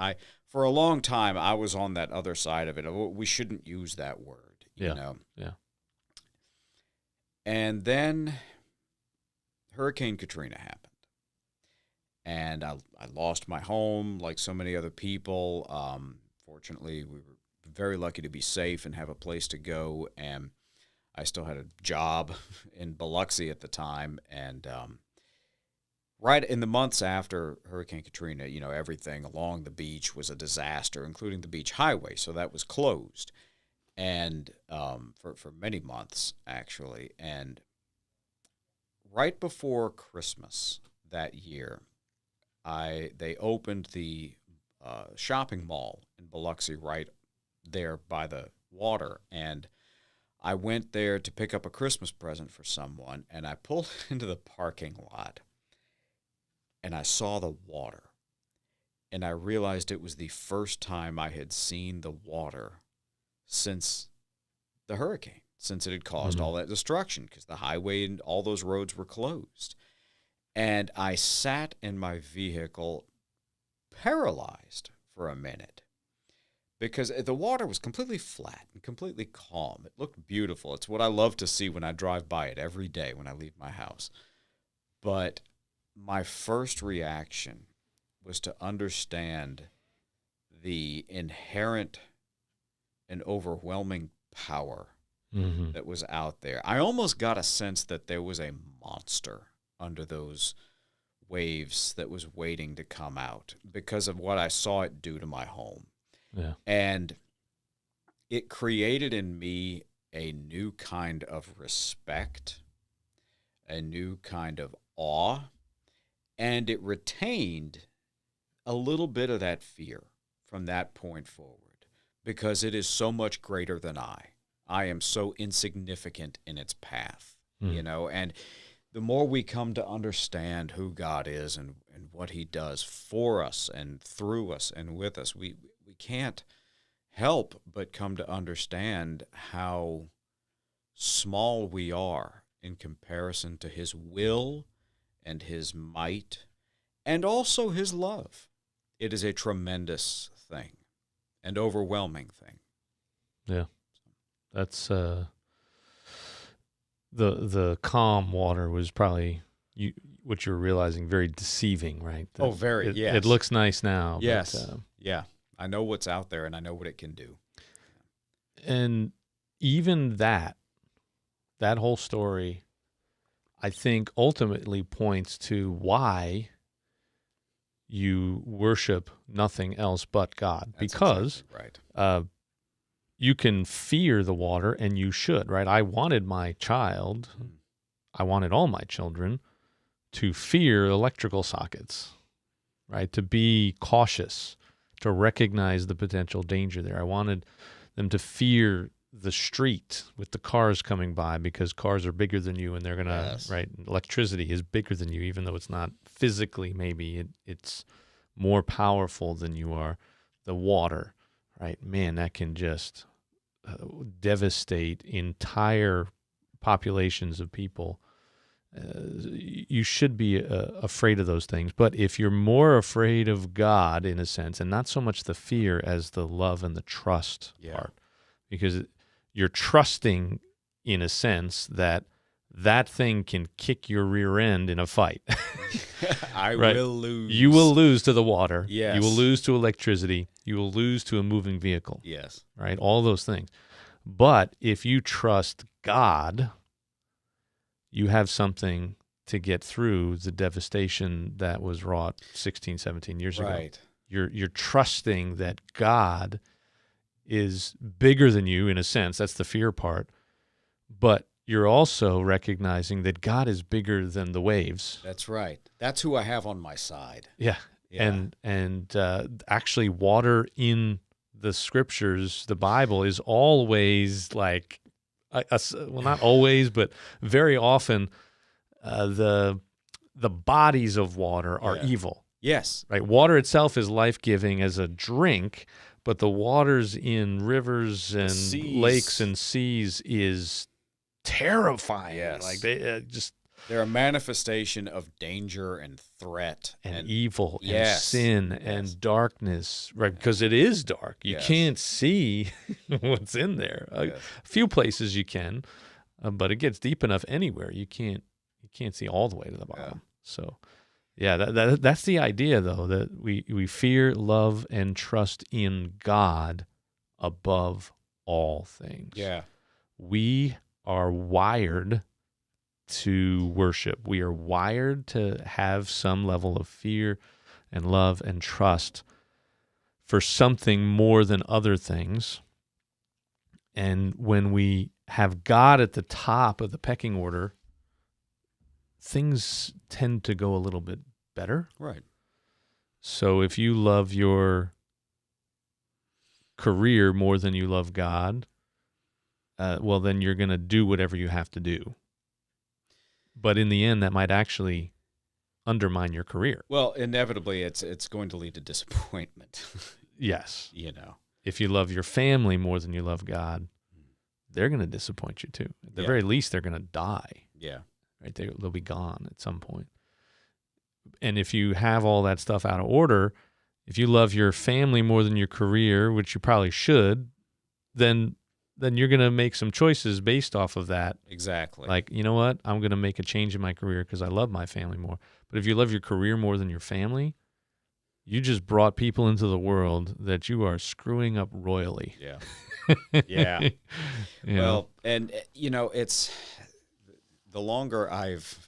for a long time, I was on that other side of it. We shouldn't use that word, you know? Yeah. And then Hurricane Katrina happened. And I lost my home like so many other people. Fortunately, we were very lucky to be safe and have a place to go. And I still had a job in Biloxi at the time. And right in the months after Hurricane Katrina, everything along the beach was a disaster, including the beach highway. So that was closed, and for many months, actually. And right before Christmas that year, they opened the shopping mall in Biloxi right there by the water. And I went there to pick up a Christmas present for someone, and I pulled into the parking lot. And I saw the water, and I realized it was the first time I had seen the water since the hurricane, since it had caused all that destruction, because the highway and all those roads were closed. And I sat in my vehicle paralyzed for a minute, because the water was completely flat and completely calm. It looked beautiful. It's what I love to see when I drive by it every day when I leave my house. But my first reaction was to understand the inherent and overwhelming power that was out there. I almost got a sense that there was a monster under those waves that was waiting to come out because of what I saw it do to my home. Yeah. And it created in me a new kind of respect, a new kind of awe, and it retained a little bit of that fear from that point forward, because it is so much greater than I. I am so insignificant in its path, and the more we come to understand who God is and what he does for us and through us and with us, we can't help but come to understand how small we are in comparison to his will and his might and also his love. It is a tremendous thing, an overwhelming thing. Yeah. That's the calm water was probably what you're realizing very deceiving, right? Very, yes. It looks nice now. Yes. But, yeah. I know what's out there and I know what it can do. and even that whole story, I think ultimately points to why you worship nothing else but God. That's because exactly right. You can fear the water, and you should, right? I wanted my child, I wanted all my children to fear electrical sockets, right? To be cautious, to recognize the potential danger there. I wanted them to fear the street with the cars coming by, because cars are bigger than you, and they're going to, Yes. right? Electricity is bigger than you, even though it's not physically, maybe it's more powerful than you are. The water, right? Man, that can just devastate entire populations of people. You should be afraid of those things. But if you're more afraid of God, in a sense, and not so much the fear as the love and the trust part, because you're trusting, in a sense, that thing can kick your rear end in a fight. I right? will lose. You will lose to the water. Yes. You will lose to electricity. You will lose to a moving vehicle. Yes. Right? All those things. But if you trust God, you have something to get through the devastation that was wrought 16, 17 years ago. Right. You're trusting that God is bigger than you, in a sense. That's the fear part. But you're also recognizing that God is bigger than the waves. That's right. That's who I have on my side. Yeah. And actually, water in the scriptures, the Bible, is always like, well, not always, but very often, the bodies of water are evil. Yes. Right. Water itself is life-giving as a drink, but the waters in rivers and lakes and seas is terrifying. Yes. Like they they're a manifestation of danger and threat and evil and sin and darkness, right? Because it is dark. You can't see what's in there. A few places you can, but it gets deep enough anywhere. You can't see all the way to the bottom. So, that's the idea, though, that we fear, love, and trust in God above all things. Yeah. We are wired to worship. We are wired to have some level of fear and love and trust for something more than other things. And when we have God at the top of the pecking order, things tend to go a little bit better. Right. So if you love your career more than you love God, well, then you're going to do whatever you have to do. But in the end, that might actually undermine your career. Well, inevitably, it's going to lead to disappointment. Yes. If you love your family more than you love God, they're going to disappoint you too. At the very least, they're going to die. Yeah. Right? They'll be gone at some point. And if you have all that stuff out of order, if you love your family more than your career, which you probably should, then you're going to make some choices based off of that. Exactly. Like, you know what? I'm going to make a change in my career because I love my family more. But if you love your career more than your family, you just brought people into the world that you are screwing up royally. Yeah. Yeah. Well, and, it's the longer I've,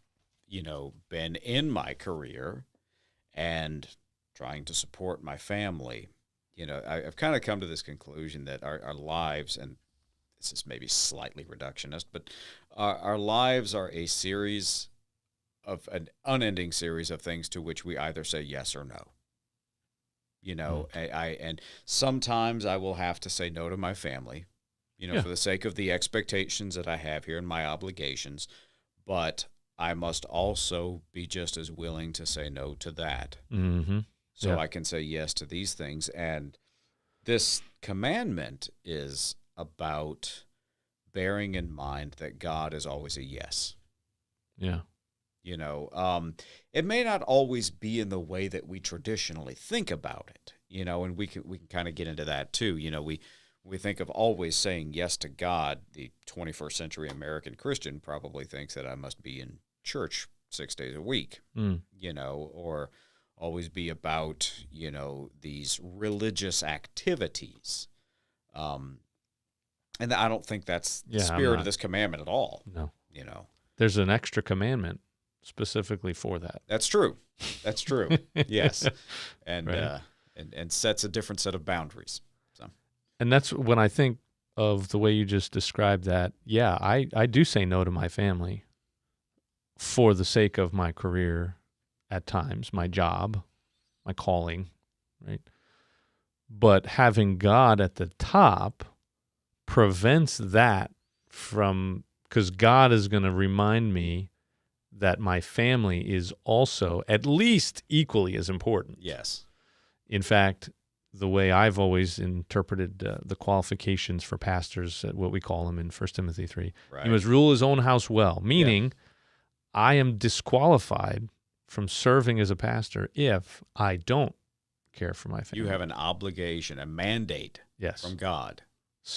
been in my career and trying to support my family, I've kind of come to this conclusion that our lives, and this is maybe slightly reductionist, but our lives are a series of an unending series of things to which we either say yes or no. And sometimes I will have to say no to my family, for the sake of the expectations that I have here and my obligations, but I must also be just as willing to say no to that. Mm-hmm. So I can say yes to these things. And this commandment is about bearing in mind that God is always a yes. Yeah. It may not always be in the way that we traditionally think about it, and we can kind of get into that too. We think of always saying yes to God. The 21st century American Christian probably thinks that I must be in church 6 days a week, or always be about, these religious activities. And I don't think that's the spirit of this commandment at all. No. There's an extra commandment specifically for that. That's true. That's true. Yes. And, right. and sets a different set of boundaries. So. And that's when I think of the way you just described that. Yeah, I do say no to my family for the sake of my career at times, my job, my calling, right? But having God at the top prevents that from, because God is going to remind me that my family is also at least equally as important. Yes. In fact, the way I've always interpreted the qualifications for pastors, what we call them in 1 Timothy 3, right. He must rule his own house well, meaning I am disqualified from serving as a pastor if I don't care for my family. You have an obligation, a mandate from God.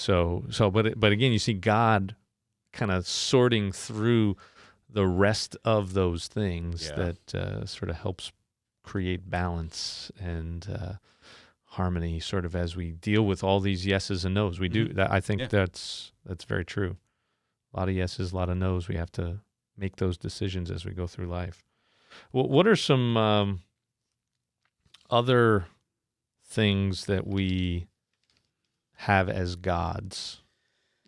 But again, you see God kind of sorting through the rest of those things that sort of helps create balance and harmony, sort of as we deal with all these yeses and nos. We do that. I think that's very true. A lot of yeses, a lot of nos. We have to make those decisions as we go through life. What are some other things that we have as gods?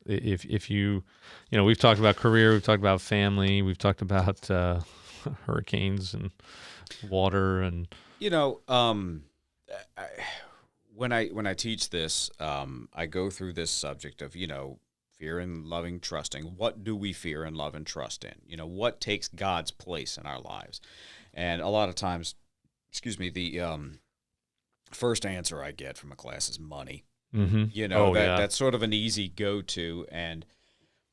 If you we've talked about career, we've talked about family, we've talked about hurricanes and water, and when I teach this, I go through this subject of fear and loving, trusting. What do we fear and love and trust in? What takes God's place in our lives? And a lot of times, the first answer I get from a class is money. Mm-hmm. That's sort of an easy go-to, and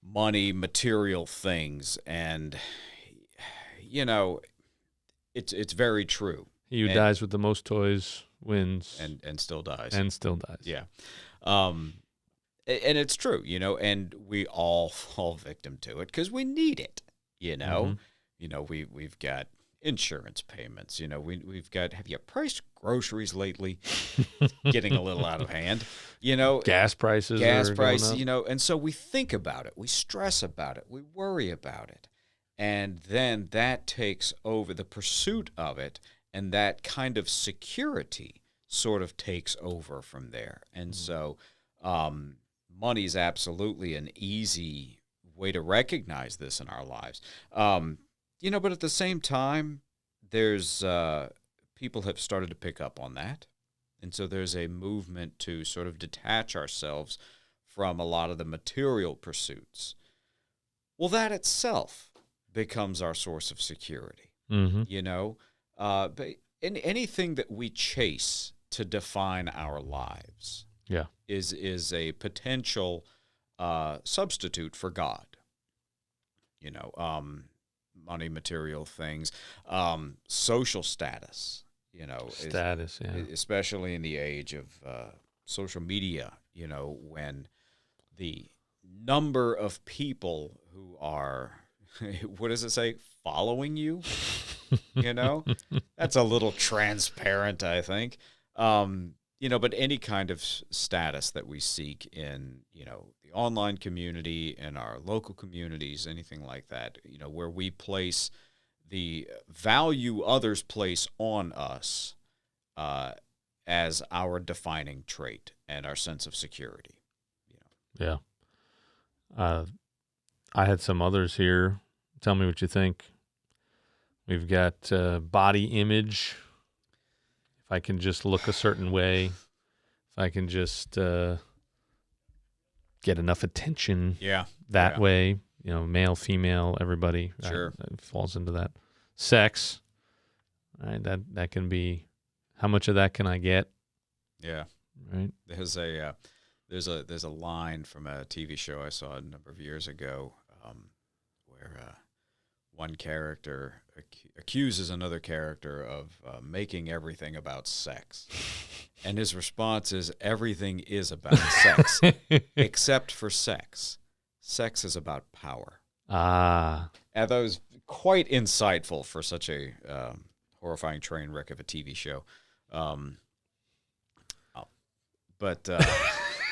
money, material things, and it's very true. He who dies with the most toys wins, and still dies, Yeah, and it's true, and we all fall victim to it because we need it. We've got insurance payments. We've got. Have you priced groceries lately? Getting a little out of hand. Gas prices. And so we think about it, we stress about it, we worry about it, and then that takes over the pursuit of it, and that kind of security sort of takes over from there. And so, money is absolutely an easy way to recognize this in our lives. But at the same time, there's people have started to pick up on that. And so there's a movement to sort of detach ourselves from a lot of the material pursuits. Well, that itself becomes our source of security. Mm-hmm. But anything that we chase to define our lives is a potential substitute for God. Money, material things, social status, especially in the age of social media, when the number of people who are, what does it say, following you, that's a little transparent, I think. But any kind of status that we seek in, the online community, in our local communities, anything like that, where we place the value others place on us as our defining trait and our sense of security. Yeah. I had some others here. Tell me what you think. We've got body image. If I can just look a certain way, if I can just get enough attention that way, male, female, everybody sure. Falls into that. Sex, right? That can be, how much of that can I get? Yeah. Right. There's a line from a TV show I saw a number of years ago, where one character accuses another character of making everything about sex, and his response is, "Everything is about sex, except for sex. Sex is about power." Ah. And that was quite insightful for such a horrifying train wreck of a TV show. But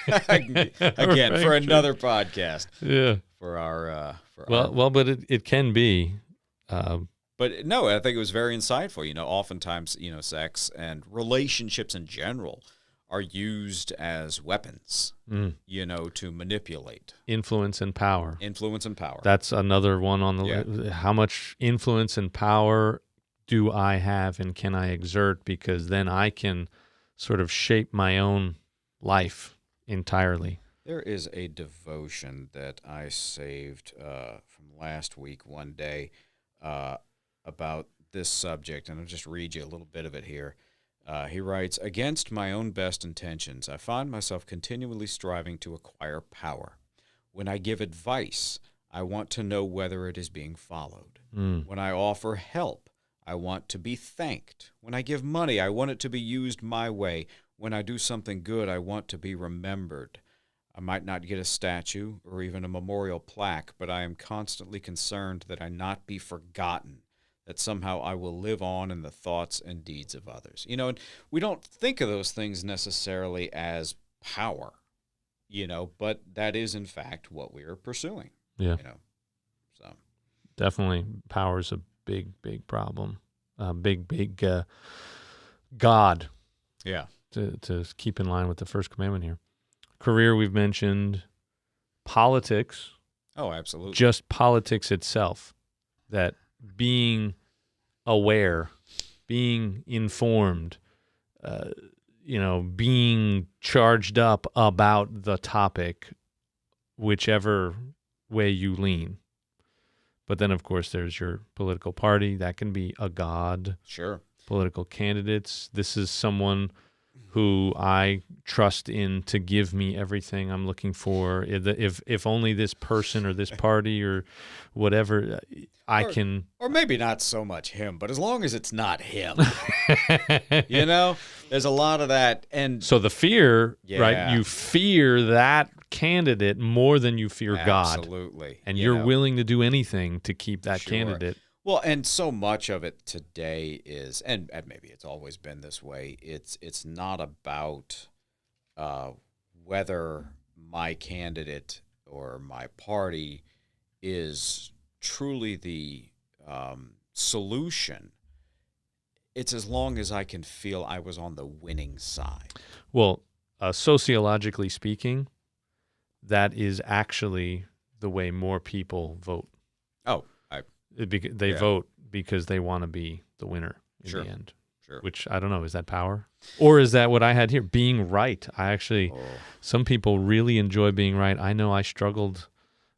again, for another podcast. Yeah. But it can be. But no, I think it was very insightful. Oftentimes, sex and relationships in general are used as weapons, to manipulate. Influence and power. Influence and power. That's another one on the list. How much influence and power do I have and can I exert? Because then I can sort of shape my own life entirely. There is a devotion that I saved from last week one day about this subject, and I'll just read you a little bit of it here. He writes, "Against my own best intentions, I find myself continually striving to acquire power. When I give advice, I want to know whether it is being followed. When I offer help, I want to be thanked. When I give money, I want it to be used my way. When I do something good, I want to be remembered. I might not get a statue or even a memorial plaque, but I am constantly concerned that I not be forgotten, that somehow I will live on in the thoughts and deeds of others." And we don't think of those things necessarily as power, but that is in fact what we are pursuing. Yeah. So definitely power is a big, big problem. Big God. Yeah. To keep in line with the first commandment here. Career, we've mentioned. Politics. Oh, absolutely. Just politics itself. That being aware, being informed, being charged up about the topic, whichever way you lean. But then, of course, there's your political party. That can be a god. Sure. Political candidates. This is someone who I trust in to give me everything I'm looking for. If only this person or this party or whatever, I can... Or maybe not so much him, but as long as it's not him. There's a lot of that. And so the fear, right? You fear that candidate more than you fear God. Absolutely. And you're willing to do anything to keep that candidate. Well, and so much of it today is, and maybe it's always been this way, it's not about whether my candidate or my party is truly the solution. It's as long as I can feel I was on the winning side. Well, sociologically speaking, that is actually the way more people vote. Oh, they vote because they want to be the winner in the end. Sure. Which, I don't know, is that power? Or is that what I had here? Being right. Some people really enjoy being right. I know I struggled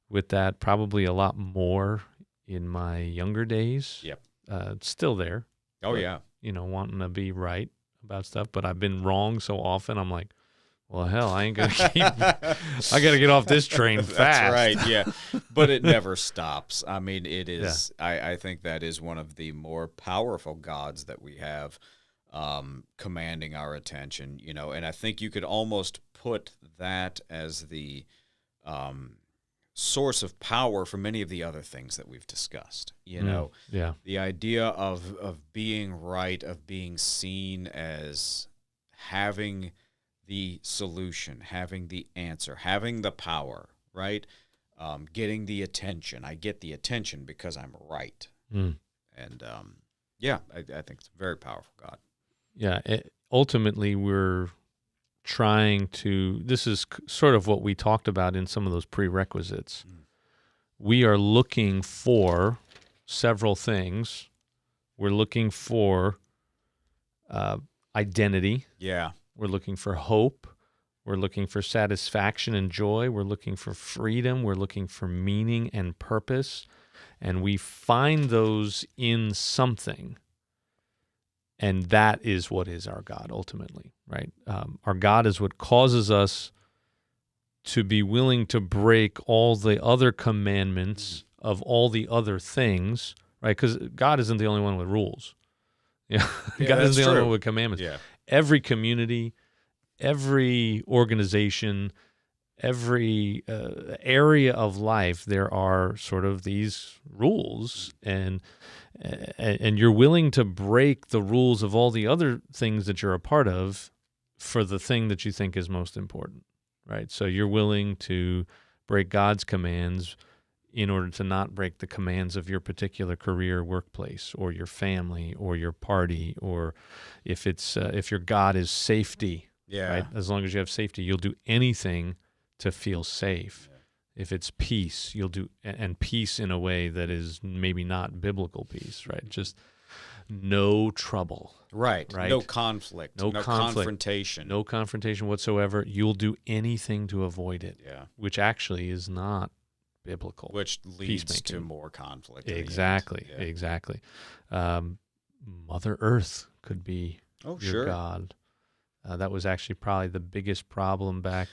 with that probably a lot more in my younger days. Yep. It's still there. Oh, but, yeah. Wanting to be right about stuff. But I've been wrong so often, I'm like, well, hell, I ain't going to keep... I got to get off this train fast. That's right, yeah. But it never stops. I mean, it is... Yeah. I think that is one of the more powerful gods that we have commanding our attention, and I think you could almost put that as the source of power for many of the other things that we've discussed, Yeah. The idea of being right, of being seen as having the solution, having the answer, having the power, right? Getting the attention. I get the attention because I'm right. And I think it's a very powerful God. Yeah, ultimately we're trying to, this is sort of what we talked about in some of those prerequisites. We are looking for several things. We're looking for identity. Yeah. We're looking for hope. We're looking for satisfaction and joy. We're looking for freedom. We're looking for meaning and purpose. And we find those in something. And that is what is our God ultimately, right? Our God is what causes us to be willing to break all the other commandments of all the other things, right? Because God isn't the only one with rules. Yeah, Yeah, God that's isn't the only true. one with commandments. Yeah. Every community, every organization, every area of life, there are sort of these rules, and you're willing to break the rules of all the other things that you're a part of for the thing that you think is most important, right? So you're willing to break God's commands in order to not break the commands of your particular career, workplace, or your family, or your party, or if it's if your God is safety, Yeah. right? As long as you have safety, you'll do anything to feel safe. Yeah. If it's peace, you'll do, and peace in a way that is maybe not biblical peace, right? Just no trouble. Right. Right. No conflict. No conflict. Confrontation. No confrontation whatsoever. You'll do anything to avoid it, Yeah. which actually is not biblical. Which leads to Peacemaking. more conflict. in the end. Exactly. Yeah. Exactly. Mother Earth could be Oh, your sure. God. That was actually probably the biggest problem back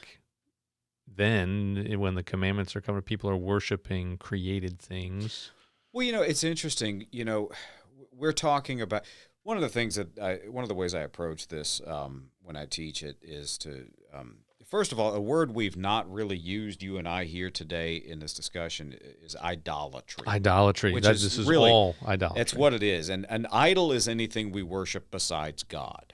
then when the commandments are coming. People are worshiping created things. Well, it's interesting. We're talking about one of the things one of the ways I approach this when I teach it is to, first of all, a word we've not really used, you and I here today in this discussion, is idolatry. Idolatry. Which This is really all idolatry. It's what it is. And an idol is anything we worship besides God,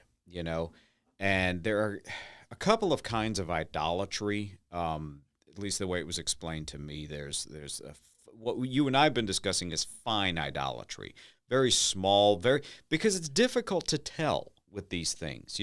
And there are a couple of kinds of idolatry, at least the way it was explained to me. There's what you and I have been discussing is fine idolatry, very small, because it's difficult to tell with these things.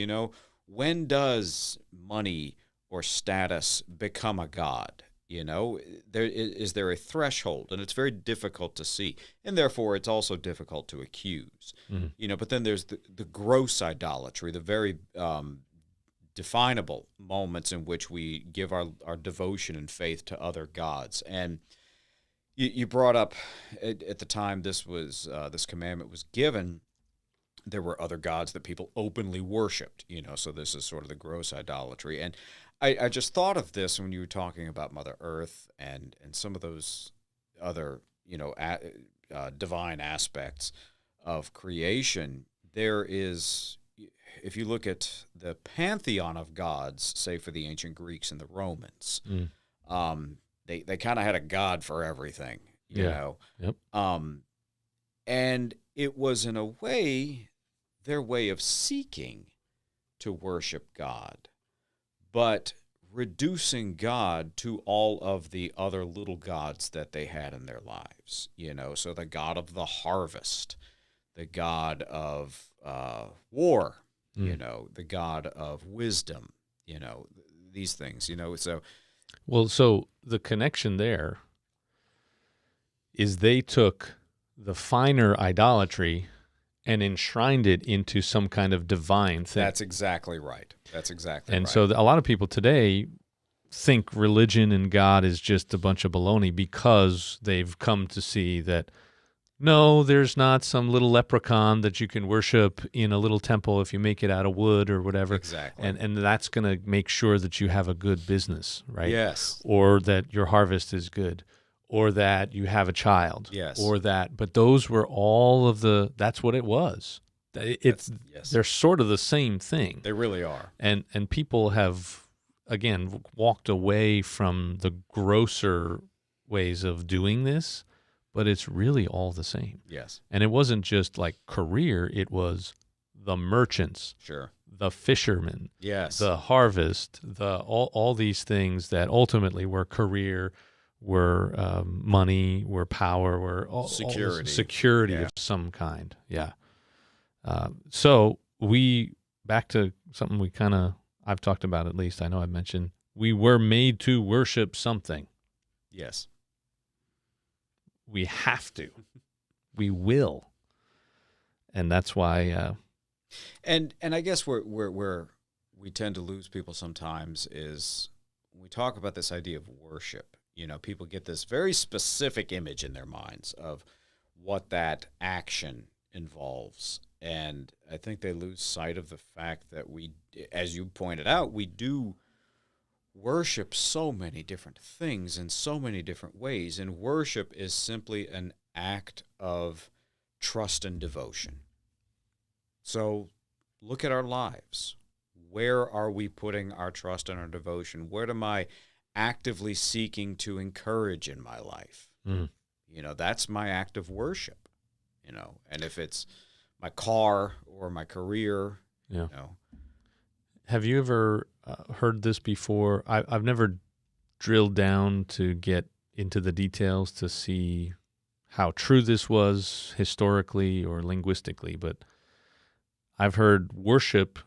When does money or status become a god? Is there a threshold, and it's very difficult to see, and therefore it's also difficult to accuse. Mhm. But then there's the gross idolatry, the very definable moments in which we give our devotion and faith to other gods. And you brought up at the time this commandment was given, there were other gods that people openly worshipped. So this is sort of the gross idolatry. And I just thought of this when you were talking about Mother Earth and some of those other divine aspects of creation. There is, if you look at the pantheon of gods, say for the ancient Greeks and the Romans, they kind of had a god for everything, you know. Yep. And it was in a way their way of seeking to worship God, but reducing God to all of the other little gods that they had in their lives, So the god of the harvest, the god of war, the god of wisdom, these things, So Well, so the connection there is they took the finer idolatry and enshrined it into some kind of divine thing. That's exactly right. And so a lot of people today think religion and God is just a bunch of baloney because they've come to see that, no, there's not some little leprechaun that you can worship in a little temple if you make it out of wood or whatever. Exactly. And that's going to make sure that you have a good business, right? Yes. Or that your harvest is good, or that you have a child. Yes. Or that, but those were all of that's what it was. Yes. They're sort of the same thing. They really are. And people have, again, walked away from the grosser ways of doing this, but it's really all the same. Yes. And it wasn't just like career, it was the merchants, Sure. the fishermen, Yes. the harvest, all these things that ultimately were career, were money, were power, were security Yeah. of some kind. Yeah. So back to something I've talked about, at least I know I've mentioned, we were made to worship something. Yes. We have to. We will. And that's why. And I guess where we tend to lose people sometimes is when we talk about this idea of worship. People get this very specific image in their minds of what that action involves. And I think they lose sight of the fact that we, as you pointed out, we do worship so many different things in so many different ways. And worship is simply an act of trust and devotion. So look at our lives. Where are we putting our trust and our devotion? What am I actively seeking to encourage in my life? That's my act of worship, and if it's my car or my career, Have you ever heard this before? I've never drilled down to get into the details to see how true this was historically or linguistically, but I've heard worship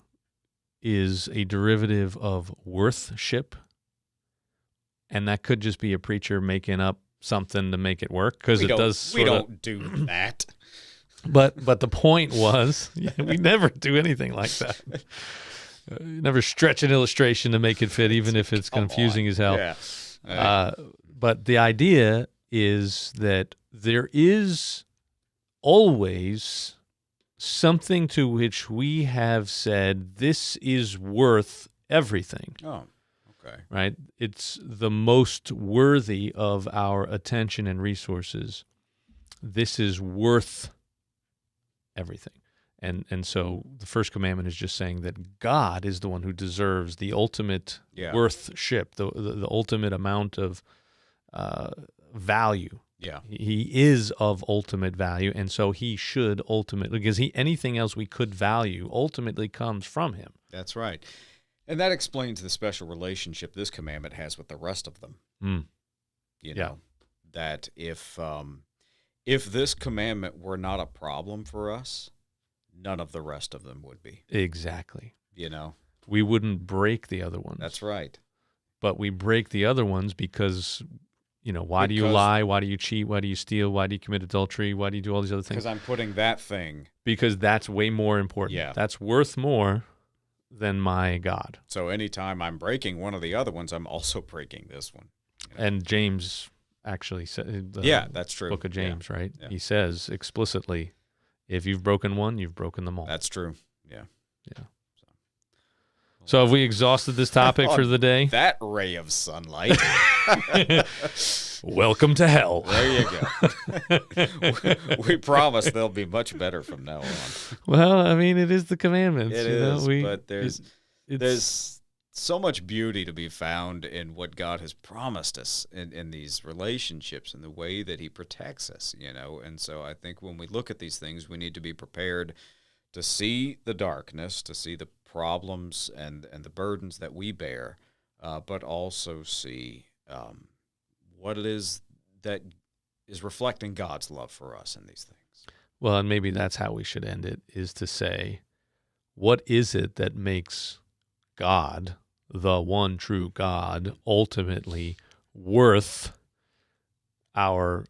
is a derivative of worthship, and that could just be a preacher making up something to make it work, because it does. We don't do that. But the point was, we never do anything like that. Never stretch an illustration to make it fit, even if it's confusing as hell. Yeah. But the idea is that there is always something to which we have said, this is worth everything. Oh, okay. Right? It's the most worthy of our attention and resources. This is worth everything. And so the first commandment is just saying that God is the one who deserves the ultimate worthship, the ultimate amount of value. Yeah. He is of ultimate value, and so he should ultimately, because anything else we could value ultimately comes from him. That's right. And that explains the special relationship this commandment has with the rest of them. That if this commandment were not a problem for us, none of the rest of them would be. Exactly. We wouldn't break the other ones. That's right. But we break the other ones because, why do you lie? Why do you cheat? Why do you steal? Why do you commit adultery? Why do you do all these other things? Because I'm putting that thing. Because that's way more important. Yeah. That's worth more than my God. So anytime I'm breaking one of the other ones, I'm also breaking this one. And James actually said, that's true. Book of James, right? Yeah. He says explicitly, if you've broken one, you've broken them all. That's true. Yeah. So have we exhausted this topic for the day? That ray of sunlight. Welcome to hell. There you go. We promise they'll be much better from now on. Well, I mean, it is the commandments. It is, but there's so much beauty to be found in what God has promised us in these relationships and the way that he protects us, And so I think when we look at these things, we need to be prepared to see the darkness, to see the problems and the burdens that we bear, but also see what it is that is reflecting God's love for us in these things. Well, and maybe that's how we should end it, is to say, what is it that makes God, the one true God, ultimately worth our,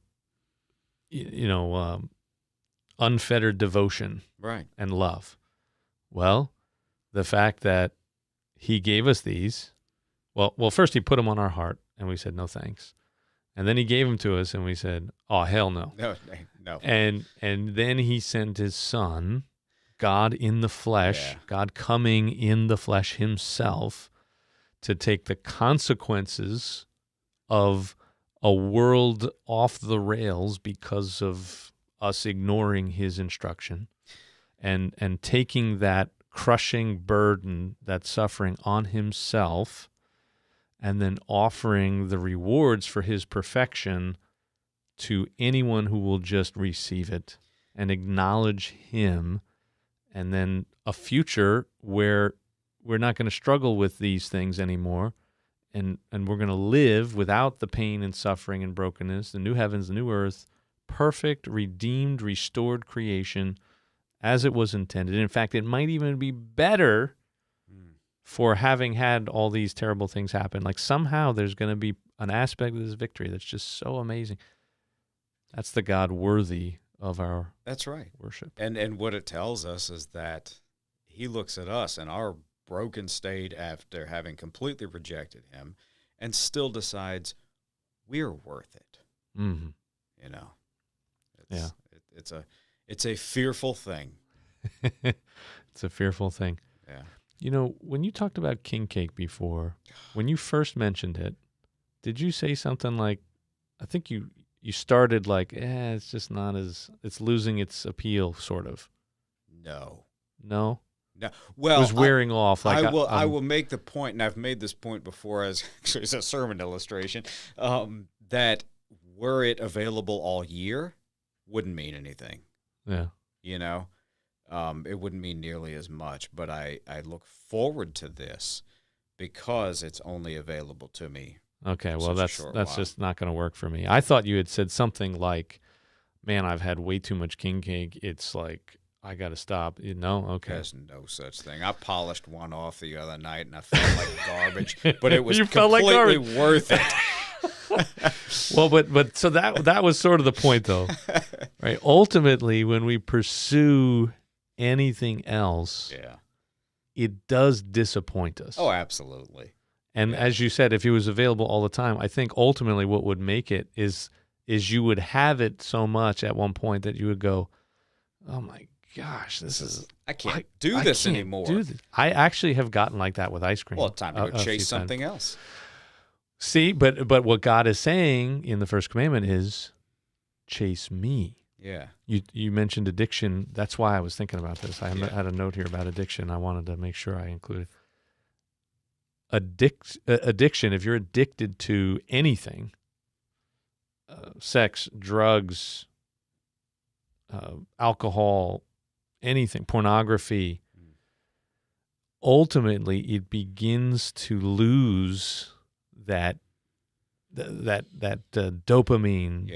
unfettered devotion and love? Well, the fact that he gave us these, well, first he put them on our heart, and we said, no thanks. And then he gave them to us, and we said, oh, hell no. No. And then he sent his son, God in the flesh, God coming in the flesh himself, to take the consequences of a world off the rails because of us ignoring his instruction, and taking that crushing burden, that suffering on himself, and then offering the rewards for his perfection to anyone who will just receive it and acknowledge him, and then a future where we're not going to struggle with these things anymore, and we're going to live without the pain and suffering and brokenness, the new heavens, the new earth, perfect, redeemed, restored creation as it was intended. In fact, it might even be better for having had all these terrible things happen. Like somehow there's going to be an aspect of this victory that's just so amazing. That's the God worthy of our worship. And what it tells us is that he looks at us in our broken state after having completely rejected him and still decides we're worth it. Mm-hmm. It's a fearful thing It's a fearful thing. Yeah. You know, when you talked about king cake before, when you first mentioned it, did you say something like, I think you started like, it's just not as, it's losing its appeal, sort of. No. No? No. It Well, was wearing off. Like I will make the point, and I've made this point before as actually as a sermon illustration, that were it available all year, wouldn't mean anything. Yeah. You know, it wouldn't mean nearly as much. But I look forward to this because it's only available to me. Okay, well, such a that's short while. just not going to work for me. I thought you had said something like, man, I've had way too much king cake. It's like, I got to stop. No? Okay. There's no such thing. I polished one off the other night, and I felt like garbage, but it was You felt like completely worth it. Well, but so that was sort of the point, though, right? Ultimately, when we pursue anything else, Yeah. it does disappoint us. Oh, absolutely. And yeah. as you said, if it was available all the time, I think ultimately what would make it is you would have it so much at one point that you would go, oh my gosh, I can't do this anymore. I actually have gotten like that with ice cream. Well, it's time to go chase something else. See, but what God is saying in the first commandment is, chase me. Yeah. You mentioned addiction. That's why I was thinking about this. I had a note here about addiction. I wanted to make sure I included. Addiction, if you're addicted to anything, sex, drugs, alcohol, anything, pornography, ultimately it begins to lose that dopamine,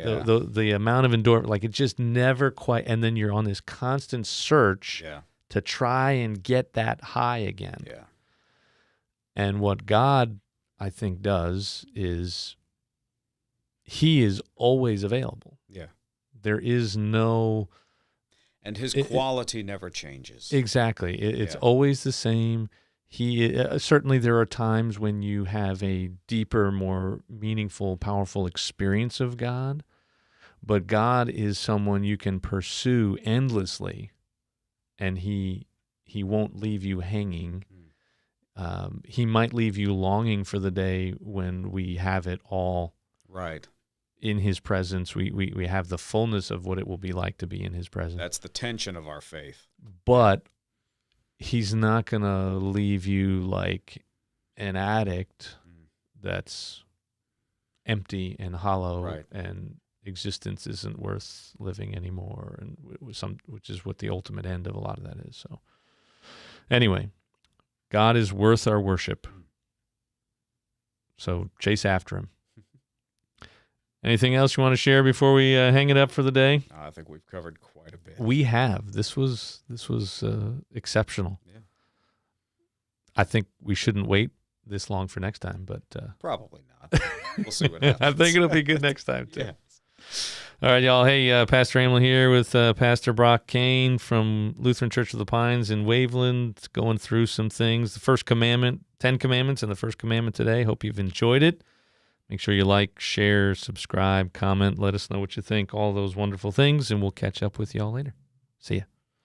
the amount of endorphin, like it just never quite, and then you're on this constant search to try and get that high again. Yeah. And what God, I think, does is he is always available. Yeah. There is no... And his quality never changes. Exactly. It's always the same. Certainly there are times when you have a deeper, more meaningful, powerful experience of God, but God is someone you can pursue endlessly, and he won't leave you hanging. He might leave you longing for the day when we have it all right in his presence. We have the fullness of what it will be like to be in his presence. That's the tension of our faith. But he's not going to leave you like an addict that's empty and hollow and existence isn't worth living anymore, and which is what the ultimate end of a lot of that is. So anyway, God is worth our worship. So chase after him. Anything else you want to share before we hang it up for the day? I think we've covered quite a bit. We have. This was exceptional. Yeah. I think we shouldn't wait this long for next time, but probably not. We'll see what happens. I think it'll be good next time too. Yeah. All right, y'all. Hey, Pastor Amel here with Pastor Brock Kane from Lutheran Church of the Pines in Waveland, going through some things. The first commandment, 10 commandments, and the first commandment today. Hope you've enjoyed it. Make sure you like, share, subscribe, comment. Let us know what you think, all those wonderful things, and we'll catch up with y'all later. See ya.